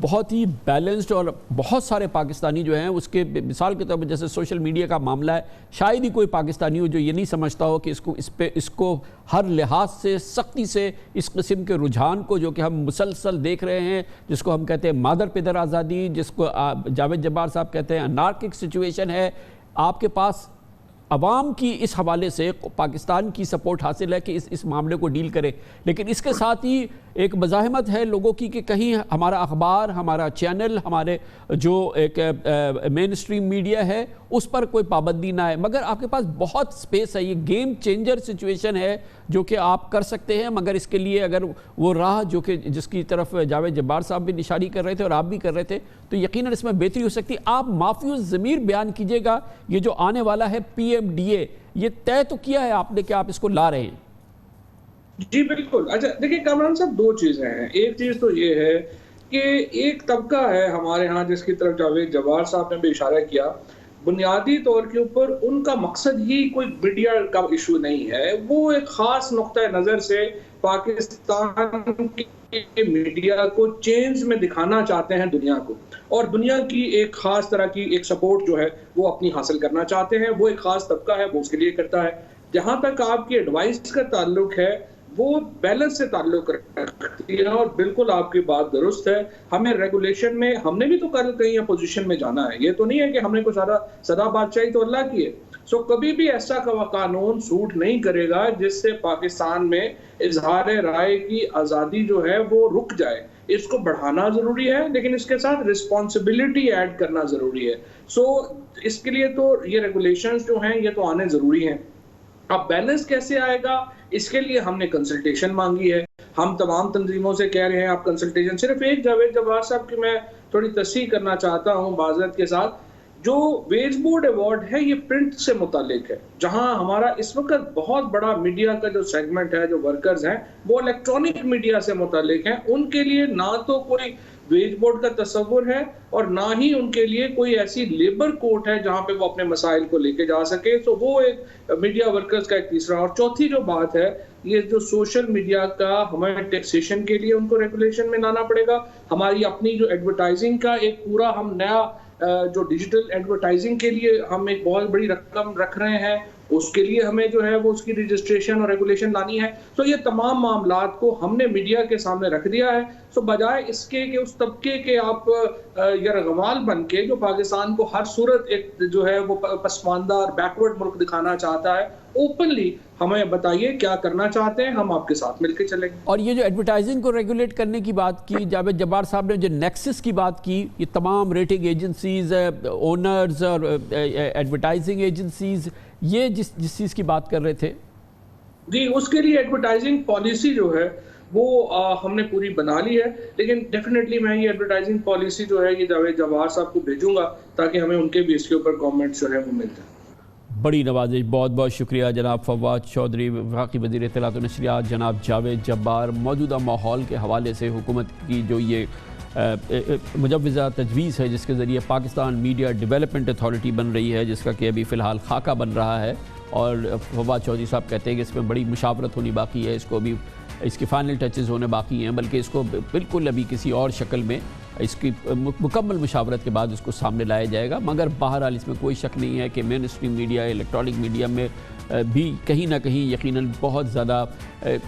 بہت ہی بیلنسڈ، اور بہت سارے پاکستانی جو ہیں اس کے مثال کے طور پر جیسے سوشل میڈیا کا معاملہ ہے، شاید ہی کوئی پاکستانی ہو جو یہ نہیں سمجھتا ہو کہ اس کو ہر لحاظ سے سختی سے اس قسم کے رجحان کو جو کہ ہم مسلسل دیکھ رہے ہیں، جس کو ہم کہتے ہیں مادر پدر آزادی، جس کو جاوید جبار صاحب کہتے ہیں انارکک سچویشن ہے، آپ کے پاس عوام کی اس حوالے سے پاکستان کی سپورٹ حاصل ہے کہ اس معاملے کو ڈیل کرے، لیکن اس کے ساتھ ہی ایک مزاحمت ہے لوگوں کی کہ کہیں ہمارا اخبار، ہمارا چینل، ہمارے جو ایک مین اسٹریم میڈیا ہے اس پر کوئی پابندی نہ ہے، مگر آپ کے پاس بہت سپیس ہے، یہ گیم چینجر سچویشن ہے جو کہ آپ کر سکتے ہیں، مگر اس کے لیے اگر وہ راہ جو کہ جس کی طرف جاوید جبار صاحب بھی نشانی کر رہے تھے اور آپ بھی کر رہے تھے، تو یقیناً اس میں بہتری ہو سکتی۔ آپ معافی الضمیر بیان کیجئے گا، یہ جو آنے والا ہے PMDA، یہ طے تو کیا ہے آپ نے کہ آپ اس کو لا رہے ہیں؟ جی بالکل۔ اچھا دیکھیں کامران صاحب، دو چیزیں ہیں۔ ایک چیز تو یہ ہے کہ ایک طبقہ ہے ہمارے ہاں جس کی طرف جاوید جبار صاحب نے بھی اشارہ کیا، بنیادی طور کے اوپر ان کا مقصد ہی کوئی میڈیا کا ایشو نہیں ہے، وہ ایک خاص نقطہ نظر سے پاکستان کے میڈیا کو چینج میں دکھانا چاہتے ہیں دنیا کو، اور دنیا کی ایک خاص طرح کی ایک سپورٹ جو ہے وہ اپنی حاصل کرنا چاہتے ہیں، وہ ایک خاص طبقہ ہے، وہ اس کے لیے کرتا ہے۔ جہاں تک آپ کی ایڈوائس کا تعلق ہے، وہ بیلنس سے تعلق رکھتی ہے، اور بالکل آپ کی بات درست ہے۔ ہمیں ریگولیشن میں، ہم نے بھی تو کل کہیں اپوزیشن میں جانا ہے، یہ تو نہیں ہے کہ ہم نے کوئی سدا بادشاہی تو اللہ کی ہے، کبھی بھی ایسا قانون سوٹ نہیں کرے گا جس سے پاکستان میں اظہار رائے کی آزادی جو ہے وہ رک جائے۔ اس کو بڑھانا ضروری ہے، لیکن اس کے ساتھ رسپانسبلٹی ایڈ کرنا ضروری ہے۔ اس کے لیے تو یہ ریگولیشنز جو ہیں یہ تو آنے ضروری ہیں۔ اب بیلنس کیسے آئے گا، اس کے لیے ہم نے کنسلٹیشن مانگی ہے، ہم تمام تنظیموں سے کہہ رہے ہیں آپ کنسلٹیشن۔ صرف ایک جاوید جبار صاحب کی میں تھوڑی تصحیح کرنا چاہتا ہوں معذرت کے ساتھ، جو ویج بورڈ ایوارڈ ہے یہ پرنٹ سے متعلق ہے، جہاں ہمارا اس وقت بہت بڑا میڈیا کا جو سیگمنٹ ہے، جو ورکرز ہیں وہ الیکٹرانک میڈیا سے متعلق ہیں، ان کے لیے نہ تو کوئی ویج بورڈ کا تصور ہے اور نہ ہی ان کے لیے کوئی ایسی لیبر کورٹ ہے جہاں پہ وہ اپنے مسائل کو لے کے جا سکے۔ وہ ایک میڈیا ورکرز کا ایک تیسرا۔ اور چوتھی جو بات ہے، یہ جو سوشل میڈیا کا ہمیں ٹیکسیشن کے لیے ان کو ریگولیشن میں لانا پڑے گا، ہماری اپنی جو ایڈورٹائزنگ کا ایک پورا ہم نیا جو ڈیجیٹل ایڈورٹائزنگ کے لیے ہم ایک بہت بڑی رقم رکھ رہے ہیں، اس کے لیے ہمیں جو ہے وہ اس کی رجسٹریشن اور ریگولیشن لانی ہے۔ یہ تمام معاملات کو ہم نے میڈیا کے سامنے رکھ دیا ہے۔ بجائے اس کے کہ اس طبقے کے آپ یرغمال بن کے جو پاکستان کو ہر صورت ایک جو ہے وہ پسماندہ اور بیکورڈ ملک دکھانا چاہتا ہے، اوپنلی ہمیں بتائیے کیا کرنا چاہتے ہیں، ہم آپ کے ساتھ مل کے چلیں گے۔ اور یہ جو ایڈورٹائزنگ کو ریگولیٹ کرنے کی بات کی جاوید جبار صاحب نے، جو نیکسس کی بات کی، یہ تمام ریٹنگ ایجنسیز، اونرز اور ایڈورٹائزنگ ایجنسیز، یہ جس چیز کی بات کر رہے تھے، جی اس کے لیے ایڈورٹائزنگ پالیسی جو ہے وہ ہم نے پوری بنا لی ہے، لیکن ڈیفینیٹلی میں یہ ایڈورٹائزنگ پالیسی جو ہے یہ جاوید جوہر صاحب کو بھیجوں گا تاکہ ہمیں ان کے بھی اس کے اوپر کامنٹس جو ہے وہ مل جائیں۔ بڑی نوازش، بہت بہت شکریہ جناب فواد چودھری، وفاقی وزیر اطلاعات و نشریات جناب جاوید جبار۔ موجودہ ماحول کے حوالے سے حکومت کی جو یہ مجوزہ تجویز ہے جس کے ذریعے پاکستان میڈیا ڈیولپمنٹ اتھارٹی بن رہی ہے، جس کا کہ ابھی فی الحال خاکہ بن رہا ہے، اور فواد چودھری صاحب کہتے ہیں کہ اس میں بڑی مشاورت ہونی باقی ہے، اس کو ابھی اس کی فائنل ٹچز ہونے باقی ہیں، بلکہ اس کو بالکل ابھی کسی اور شکل میں اس کی مکمل مشاورت کے بعد اس کو سامنے لایا جائے گا۔ مگر بہرحال اس میں کوئی شک نہیں ہے کہ مین اسٹریم میڈیا، الیکٹرانک میڈیا میں بھی کہیں نہ کہیں یقیناً بہت زیادہ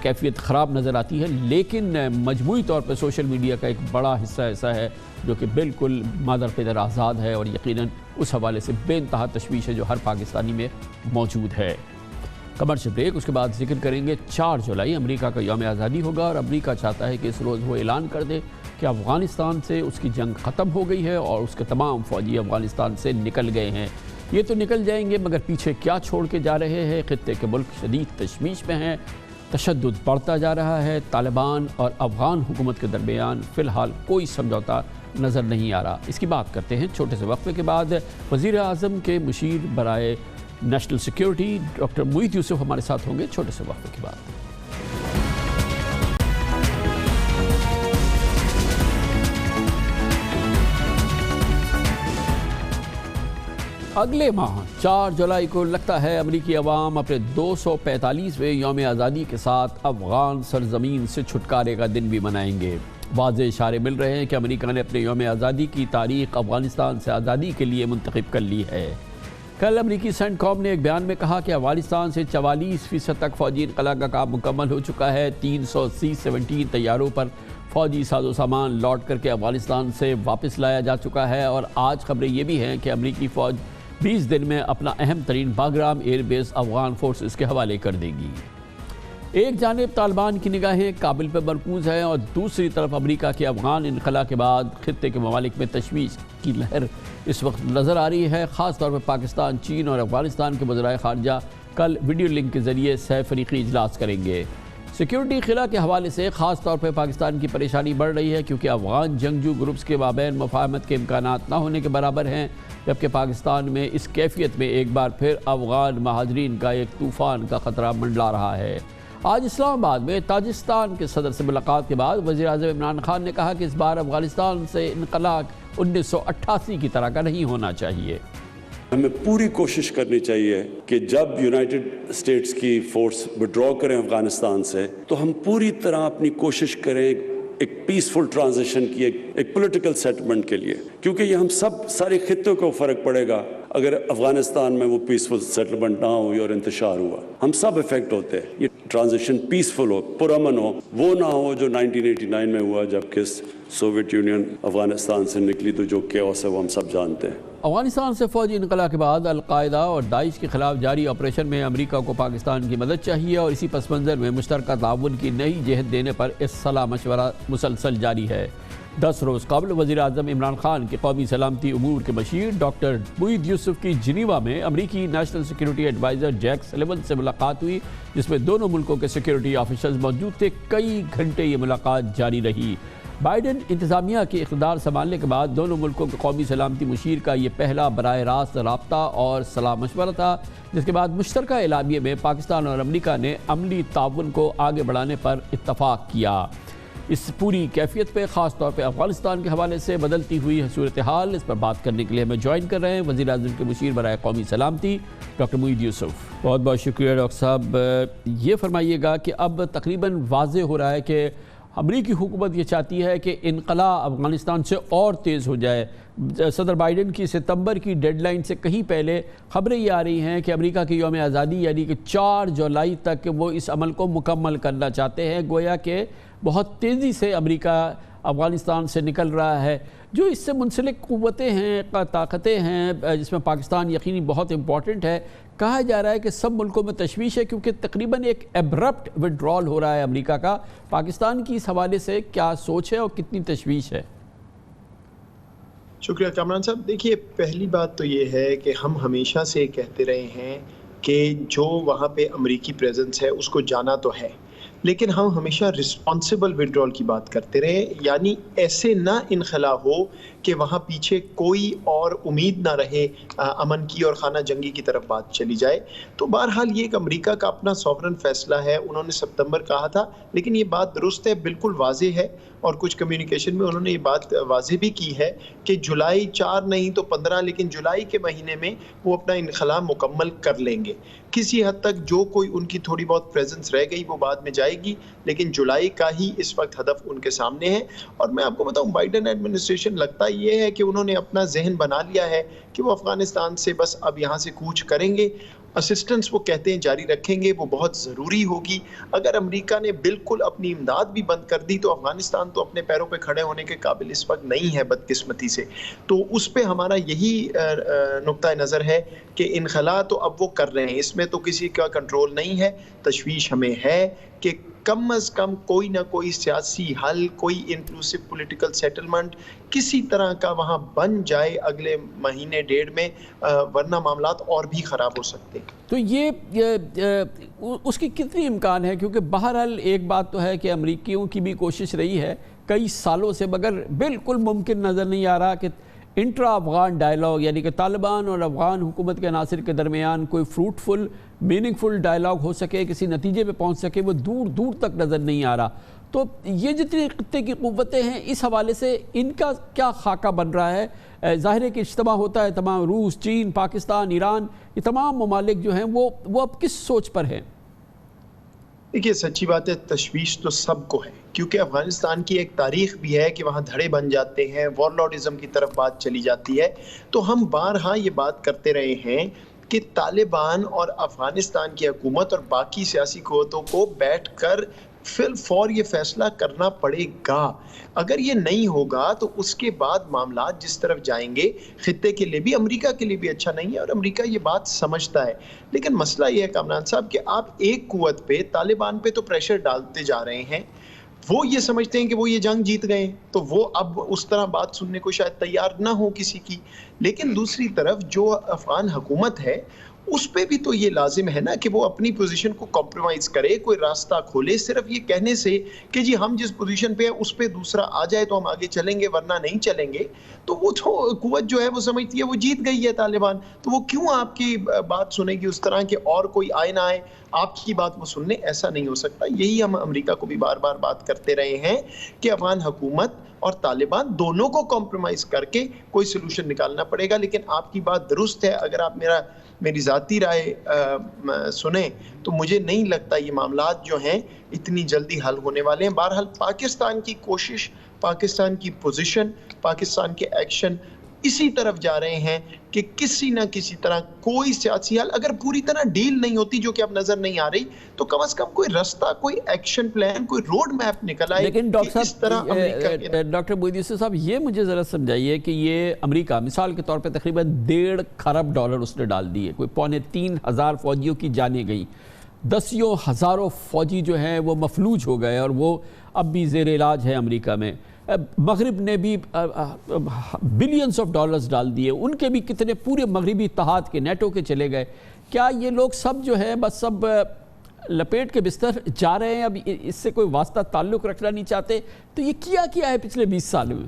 کیفیت خراب نظر آتی ہے، لیکن مجموعی طور پر سوشل میڈیا کا ایک بڑا حصہ ایسا ہے جو کہ بالکل مادر پدر آزاد ہے، اور یقیناً اس حوالے سے بے انتہا تشویش ہے جو ہر پاکستانی میں موجود ہے۔ کمرشل بریک، اس کے بعد ذکر کریں گے 4 جولائی امریکہ کا یوم آزادی ہوگا، اور امریکہ چاہتا ہے کہ اس روز وہ اعلان کر دے کہ افغانستان سے اس کی جنگ ختم ہو گئی ہے اور اس کے تمام فوجی افغانستان سے نکل گئے ہیں۔ یہ تو نکل جائیں گے، مگر پیچھے کیا چھوڑ کے جا رہے ہیں؟ خطے کے ملک شدید تشویش میں ہیں، تشدد بڑھتا جا رہا ہے، طالبان اور افغان حکومت کے درمیان فی الحال کوئی سمجھوتا نظر نہیں آ رہا۔ اس کی بات کرتے ہیں چھوٹے سے وقفے کے بعد۔ وزیر اعظم کے مشیر برائے نیشنل سیکیورٹی ڈاکٹر محیط یوسف ہمارے ساتھ ہوں گے چھوٹے سے وقفے کے بعد۔ اگلے ماہ 4 جولائی کو لگتا ہے امریکی عوام اپنے 245ویں یوم آزادی کے ساتھ افغان سرزمین سے چھٹکارے کا دن بھی منائیں گے۔ واضح اشارے مل رہے ہیں کہ امریکہ نے اپنے یوم آزادی کی تاریخ افغانستان سے آزادی کے لیے منتخب کر لی ہے۔ کل امریکی سینٹ کام نے ایک بیان میں کہا کہ افغانستان سے 44% تک فوجی انخلا کا کام مکمل ہو چکا ہے۔ 300 C-17 طیاروں پر فوجی ساز و سامان لوٹ کر کے افغانستان سے واپس لایا جا چکا ہے، اور آج خبریں یہ بھی ہیں کہ امریکی فوج 20 دن میں اپنا اہم ترین باگرام ایئر بیس افغان فورسز کے حوالے کر دے گی۔ ایک جانب طالبان کی نگاہیں کابل پر مرکوز ہیں اور دوسری طرف امریکہ کے افغان انخلا کے بعد خطے کے ممالک میں تشویش کی لہر اس وقت نظر آ رہی ہے۔ خاص طور پر پاکستان، چین اور افغانستان کے وزرائے خارجہ کل ویڈیو لنک کے ذریعے سہ فریقی اجلاس کریں گے۔ سیکیورٹی خلا کے حوالے سے خاص طور پر پاکستان کی پریشانی بڑھ رہی ہے، کیونکہ افغان جنگجو گروپس کے مابین مفاہمت کے امکانات نہ ہونے کے برابر ہیں، جبکہ پاکستان میں اس کیفیت میں ایک بار پھر افغان مہاجرین کا ایک طوفان کا خطرہ منڈلا رہا ہے۔ آج اسلام آباد میں تاجکستان کے صدر سے ملاقات کے بعد وزیر اعظم عمران خان نے کہا کہ اس بار افغانستان سے انخلا 1988 کی طرح کا نہیں ہونا چاہیے۔ ہمیں پوری کوشش کرنی چاہیے کہ جب یونائٹڈ اسٹیٹس کی فورس وڈرا کریں افغانستان سے تو ہم پوری طرح اپنی کوشش کریں ایک پیسفل ٹرانزیشن کی، ایک پولیٹیکل سیٹلمنٹ کے لیے، کیونکہ یہ ہم سارے خطوں کو فرق پڑے گا اگر افغانستان میں وہ پیسفل سیٹلمنٹ نہ ہوئی اور انتشار ہوا، ہم سب افیکٹ ہوتے ہیں۔ یہ ٹرانزیشن پیسفل ہو، پرامن ہو، وہ نہ ہو جو 1989 میں ہوا جب کہ سوویت یونین افغانستان سے نکلی تو جو کیوس ہے وہ ہم سب جانتے ہیں۔ افغانستان سے فوجی انخلا کے بعد القاعدہ اور داعش کے خلاف جاری آپریشن میں امریکہ کو پاکستان کی مدد چاہیے، اور اسی پس منظر میں مشترکہ تعاون کی نئی جہت دینے پر اس صلاح مشورہ مسلسل جاری ہے۔ 10 روز قبل وزیر اعظم عمران خان کے قومی سلامتی امور کے مشیر ڈاکٹر موئید یوسف کی جنیوا میں امریکی national security adviser Jake Sullivan سے ملاقات ہوئی، جس میں دونوں ملکوں کے سیکیورٹی آفیسرز موجود تھے۔ کئی گھنٹے یہ ملاقات جاری رہی۔ بائیڈن انتظامیہ کے اقتدار سنبھالنے کے بعد دونوں ملکوں کے قومی سلامتی مشیر کا یہ پہلا براہ راست رابطہ اور صلاح مشورہ تھا، جس کے بعد مشترکہ اعلامیے میں پاکستان اور امریکہ نے عملی تعاون کو آگے بڑھانے پر اتفاق کیا۔ اس پوری کیفیت پہ خاص طور پہ افغانستان کے حوالے سے بدلتی ہوئی صورتحال، اس پر بات کرنے کے لیے ہمیں جوائن کر رہے ہیں وزیر اعظم کے مشیر برائے قومی سلامتی ڈاکٹر موئید یوسف۔ بہت بہت شکریہ ڈاکٹر صاحب۔ یہ فرمائیے گا کہ اب تقریباً واضح ہو رہا ہے کہ امریکی حکومت یہ چاہتی ہے کہ انخلا افغانستان سے اور تیز ہو جائے۔ صدر بائیڈن کی ستمبر کی ڈیڈ لائن سے کہیں پہلے خبریں یہ آ رہی ہیں کہ امریکہ کی یوم آزادی یعنی کہ 4 جولائی تک وہ اس عمل کو مکمل کرنا چاہتے ہیں۔ گویا کہ بہت تیزی سے امریکہ افغانستان سے نکل رہا ہے۔ جو اس سے منسلک قوتیں ہیں، طاقتیں ہیں، جس میں پاکستان یقینی بہت امپورٹنٹ ہے، کہا جا رہا ہے کہ سب ملکوں میں تشویش ہے، کیونکہ تقریباً ایک ایبرپٹ وڈرال ہو رہا ہے امریکہ کا۔ پاکستان کی اس حوالے سے کیا سوچ ہے اور کتنی تشویش ہے؟ شکریہ کامران صاحب۔ دیکھیے، پہلی بات تو یہ ہے کہ ہم ہمیشہ سے کہتے رہے ہیں کہ جو وہاں پہ امریکی پریزنس ہے اس کو جانا تو ہے، لیکن ہم ہمیشہ رسپانسبل وڈرال کی بات کرتے رہے، یعنی ایسے نہ انخلا ہو کہ وہاں پیچھے کوئی اور امید نہ رہے امن کی اور خانہ جنگی کی طرف بات چلی جائے۔ تو بہرحال یہ ایک امریکہ کا اپنا سوورن فیصلہ ہے، انہوں نے ستمبر کہا تھا، لیکن یہ بات درست ہے، بالکل واضح ہے، اور کچھ کمیونیکیشن میں انہوں نے یہ بات واضح بھی کی ہے کہ جولائی 4 نہیں تو 15، لیکن جولائی کے مہینے میں وہ اپنا انخلا مکمل کر لیں گے۔ کسی حد تک جو کوئی ان کی تھوڑی بہت پریزنس رہ گئی وہ بعد میں جائے گی، لیکن جولائی کا ہی اس وقت ہدف ان کے سامنے ہے۔ اور میں آپ کو بتاؤں، بائیڈن ایڈمنسٹریشن لگتا یہ ہے کہ انہوں نے اپنا ذہن بنا لیا ہے کہ وہ افغانستان سے بس اب یہاں سے کوچ کریں گے۔ اسسٹنس وہ کہتے ہیں جاری رکھیں گے، وہ بہت ضروری ہوگی۔ اگر امریکہ نے بالکل اپنی امداد بھی بند کر دی تو افغانستان تو اپنے پیروں پہ کھڑے ہونے کے قابل اس وقت نہیں ہے، بدقسمتی سے۔ تو اس پہ ہمارا یہی نقطہ نظر ہے کہ انخلا تو اب وہ کر رہے ہیں، اس میں تو کسی کا کنٹرول نہیں ہے۔ تشویش ہمیں ہے کہ کم از کم کوئی نہ کوئی سیاسی حل، کوئی انکلوسیو پولیٹیکل سیٹلمنٹ کسی طرح کا وہاں بن جائے اگلے مہینے ڈیڑھ میں، ورنہ معاملات اور بھی خراب ہو سکتے ہیں۔ تو یہ اس کی کتنی امکان ہے؟ کیونکہ بہرحال ایک بات تو ہے کہ امریکیوں کی بھی کوشش رہی ہے کئی سالوں سے، مگر بالکل ممکن نظر نہیں آ رہا کہ انٹرا افغان ڈائلاگ، یعنی کہ طالبان اور افغان حکومت کے عناصر کے درمیان کوئی فروٹفل میننگ فل ڈائلاگ ہو سکے، کسی نتیجے پہ پہنچ سکے، وہ دور دور تک نظر نہیں آ رہا۔ تو یہ جتنی خطے کی قوتیں ہیں، اس حوالے سے ان کا کیا خاکہ بن رہا ہے؟ ظاہر ہے کہ اجتماع ہوتا ہے، تمام روس، چین، پاکستان، ایران، یہ تمام ممالک جو ہیں وہ اب کس سوچ پر ہیں؟ دیکھیے سچی بات ہے، تشویش تو سب کو ہے، کیونکہ افغانستان کی ایک تاریخ بھی ہے کہ وہاں دھڑے بن جاتے ہیں، وارلارڈزم کی طرف بات چلی جاتی ہے. تو ہم بارہا یہ بات کرتے رہے ہیں کہ طالبان اور افغانستان کی حکومت اور باقی سیاسی قوتوں کو بیٹھ کر فی الفور یہ فیصلہ کرنا پڑے گا. اگر یہ نہیں ہوگا تو اس کے بعد معاملات جس طرف جائیں گے خطے کے لیے بھی، امریکہ کے لیے بھی اچھا نہیں ہے، اور امریکہ یہ بات سمجھتا ہے. لیکن مسئلہ یہ ہے کامران صاحب کہ آپ ایک قوت پہ، طالبان پہ تو پریشر ڈالتے جا رہے ہیں، وہ یہ سمجھتے ہیں کہ وہ یہ جنگ جیت گئے ہیں، تو وہ اب اس طرح بات سننے کو شاید تیار نہ ہو کسی کی. لیکن دوسری طرف جو افغان حکومت ہے اس پہ بھی تو یہ لازم ہے نا کہ وہ اپنی پوزیشن کو کمپرومائز کرے، کوئی راستہ کھولے. صرف یہ کہنے سے کہ جی ہم جس پوزیشن پہ ہیں اس پہ دوسرا آ جائے تو ہم آگے چلیں گے ورنہ نہیں چلیں گے، تو وہ تو قوت جو ہے وہ سمجھتی ہے وہ جیت گئی ہے طالبان، تو وہ کیوں آپ کی بات سنے گی اس طرح کہ اور کوئی آئے نہ آئے آپ کی بات وہ سننے؟ ایسا نہیں ہو سکتا. یہی ہم امریکہ کو بھی بار بار بات کرتے رہے ہیں کہ افغان حکومت اور طالبان دونوں کو کمپرومائز کر کے کوئی سلوشن نکالنا پڑے گا. لیکن آپ کی بات درست ہے، اگر آپ میری ذاتی رائے سنیں تو مجھے نہیں لگتا یہ معاملات جو ہیں اتنی جلدی حل ہونے والے ہیں. بہرحال پاکستان کی کوشش، پاکستان کی پوزیشن، پاکستان کے ایکشن اسی طرف جا رہے ہیں کہ کسی نہ کسی طرح کوئی سیاسی حل، اگر پوری طرح ڈیل نہیں ہوتی جو کہ اب نظر نہیں آ رہی، تو کم از کم کوئی رستہ، کوئی ایکشن پلان، کوئی روڈ میپ نکل آئے. لیکن ڈاکٹر محی الدین صاحب یہ مجھے ذرا سمجھائیے کہ یہ امریکہ مثال کے طور پہ تقریباً $1.5 کھرب اس نے ڈال دیے، کوئی 3,500 فوجیوں کی جانیں گئیں، 10,000 فوجی جو ہیں وہ مفلوج ہو گئے اور وہ اب بھی زیر علاج ہے امریکہ میں. مغرب نے بھی بلینز آف ڈالرز ڈال دیے، ان کے بھی کتنے پورے مغربی اتحاد کے، نیٹو کے چلے گئے. کیا یہ لوگ سب جو ہے بس سب لپیٹ کے بستر جا رہے ہیں، اب اس سے کوئی واسطہ تعلق رکھنا نہیں چاہتے؟ تو یہ کیا ہے پچھلے 20 سال میں؟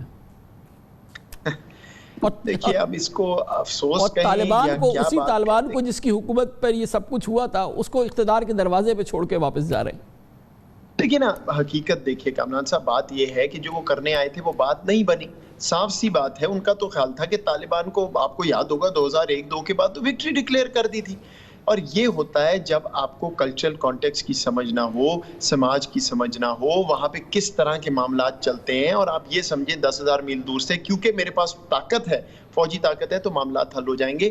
دیکھیے اب اس کو افسوس اور کہیں طالبان کو، اسی طالبان کو کہیں، جس کی حکومت پر یہ سب کچھ ہوا تھا، اس کو اقتدار کے دروازے پہ چھوڑ کے واپس جا رہے ہیں. لیکن حقیقت دیکھیے کامران صاحب، بات یہ ہے کہ جو وہ کرنے آئے تھے وہ بات نہیں بنی. صاف سی بات ہے، ان کا تو خیال تھا کہ طالبان کو، آپ کو یاد ہوگا 2001-2 کے بعد تو وکٹری ڈکلیئر کر دی تھی. اور یہ ہوتا ہے جب آپ کو کلچرل کانٹیکسٹ کی سمجھ نہ ہو، سماج کی سمجھ نہ ہو، وہاں پہ کس طرح کے معاملات چلتے ہیں، اور آپ یہ سمجھیں 10,000 میل دور سے کیونکہ میرے پاس طاقت ہے، فوجی طاقت ہے، تو معاملات حل ہو جائیں گے.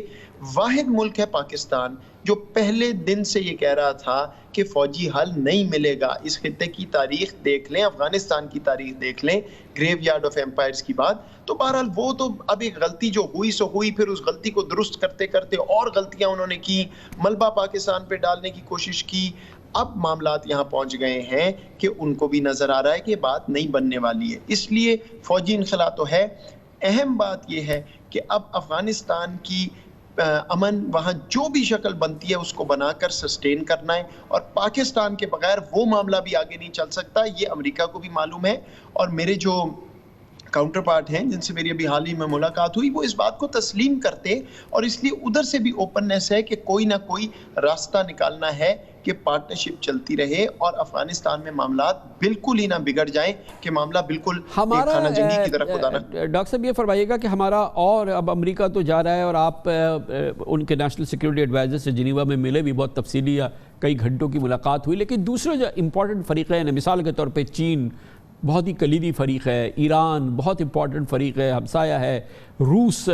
واحد ملک ہے پاکستان جو پہلے دن سے یہ کہہ رہا تھا کہ فوجی حل نہیں ملے گا. اس خطے کی تاریخ دیکھ لیں، افغانستان کی تاریخ دیکھ لیں، گریو یارڈ آف ایمپائرز کی بات. تو بہرحال وہ تو اب ایک غلطی جو ہوئی سو ہوئی، پھر اس غلطی کو درست کرتے کرتے اور غلطیاں انہوں نے کی، ملبہ پاکستان پہ ڈالنے کی کوشش کی. اب معاملات یہاں پہنچ گئے ہیں کہ ان کو بھی نظر آ رہا ہے کہ بات نہیں بننے والی ہے، اس لیے فوجی انخلا تو ہے. اہم بات یہ ہے کہ اب افغانستان کی امن وہاں جو بھی شکل بنتی ہے اس کو بنا کر سسٹین کرنا ہے، اور پاکستان کے بغیر وہ معاملہ بھی آگے نہیں چل سکتا. یہ امریکہ کو بھی معلوم ہے، اور میرے جو کاؤنٹر پارٹ ہیں جن سے میری ابھی حال ہی میں ملاقات ہوئی، وہ اس بات کو تسلیم کرتے، اور اس لیے ادھر سے بھی اوپننس ہے کہ کوئی نہ کوئی راستہ نکالنا ہے کہ پارٹنرشپ چلتی رہے اور افغانستان میں معاملات بالکل ہی نہ بگڑ جائیں کہ معاملہ بالکل ایک خانہ جنگی کی طرف خدا نہ. ڈاکٹر صاحب یہ فرمائیے گا کہ ہمارا، اور اب امریکہ تو جا رہا ہے اور آپ ان کے نیشنل سیکیورٹی ایڈوائزر سے جنیوا میں ملے بھی، بہت تفصیلی کئی گھنٹوں کی ملاقات ہوئی، لیکن دوسرے جو امپورٹنٹ فریقین ہیں، مثال کے طور پہ چین بہت ہی کلیدی فریق ہے، ایران بہت امپورٹنٹ فریق ہے، ہمسایہ ہے، روس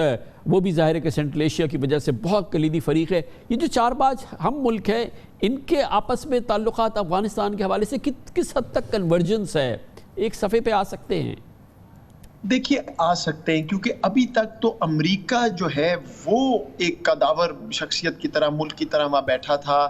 وہ بھی ظاہر ہے کہ سینٹرل ایشیا کی وجہ سے بہت کلیدی فریق ہے. یہ جو 4-5 ہم ملک ہیں، ان کے آپس میں تعلقات افغانستان کے حوالے سے کس حد تک کنورجنس ہے، ایک صفحے پہ آ سکتے ہیں؟ دیکھیے آ سکتے ہیں، کیونکہ ابھی تک تو امریکہ جو ہے وہ ایک قداور شخصیت کی طرح، ملک کی طرح وہاں بیٹھا تھا،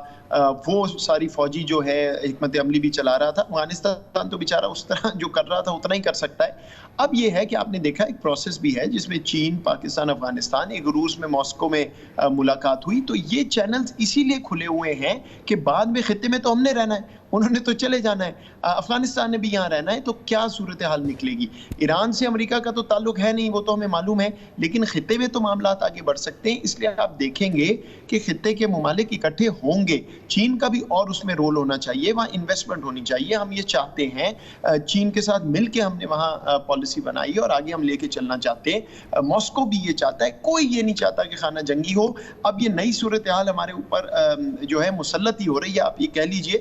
وہ ساری فوجی جو ہے حکمت عملی بھی چلا رہا تھا. افغانستان تو بیچارہ اس طرح جو کر رہا تھا اتنا ہی کر سکتا ہے. اب یہ ہے کہ آپ نے دیکھا ایک پروسیس بھی ہے جس میں چین، پاکستان، افغانستان، ایک روس میں ماسکو میں ملاقات ہوئی. تو یہ چینلز اسی لیے کھلے ہوئے ہیں کہ بعد میں خطے میں تو ہم نے رہنا ہے، انہوں نے تو چلے جانا ہے، افغانستان نے بھی یہاں رہنا ہے، تو کیا صورتحال نکلے گی. ایران سے امریکہ کا تو تعلق ہے نہیں، وہ تو ہمیں معلوم ہے، لیکن خطے میں تو معاملات آگے بڑھ سکتے ہیں. اس لیے آپ دیکھیں گے کہ خطے کے ممالک اکٹھے ہوں گے. چین کا بھی اور اس میں رول ہونا چاہیے، وہاں انویسٹمنٹ ہونی چاہیے. ہم یہ چاہتے ہیں، چین کے ساتھ مل کے ہم نے وہاں پالیسی بنائی اور آگے ہم لے کے چلنا چاہتے ہیں. ماسکو بھی یہ چاہتا ہے، کوئی یہ نہیں چاہتا کہ خانہ جنگی ہو. اب یہ نئی صورتحال ہمارے اوپر جو ہے مسلط ہی ہو رہی ہے، آپ یہ کہہ لیجئے.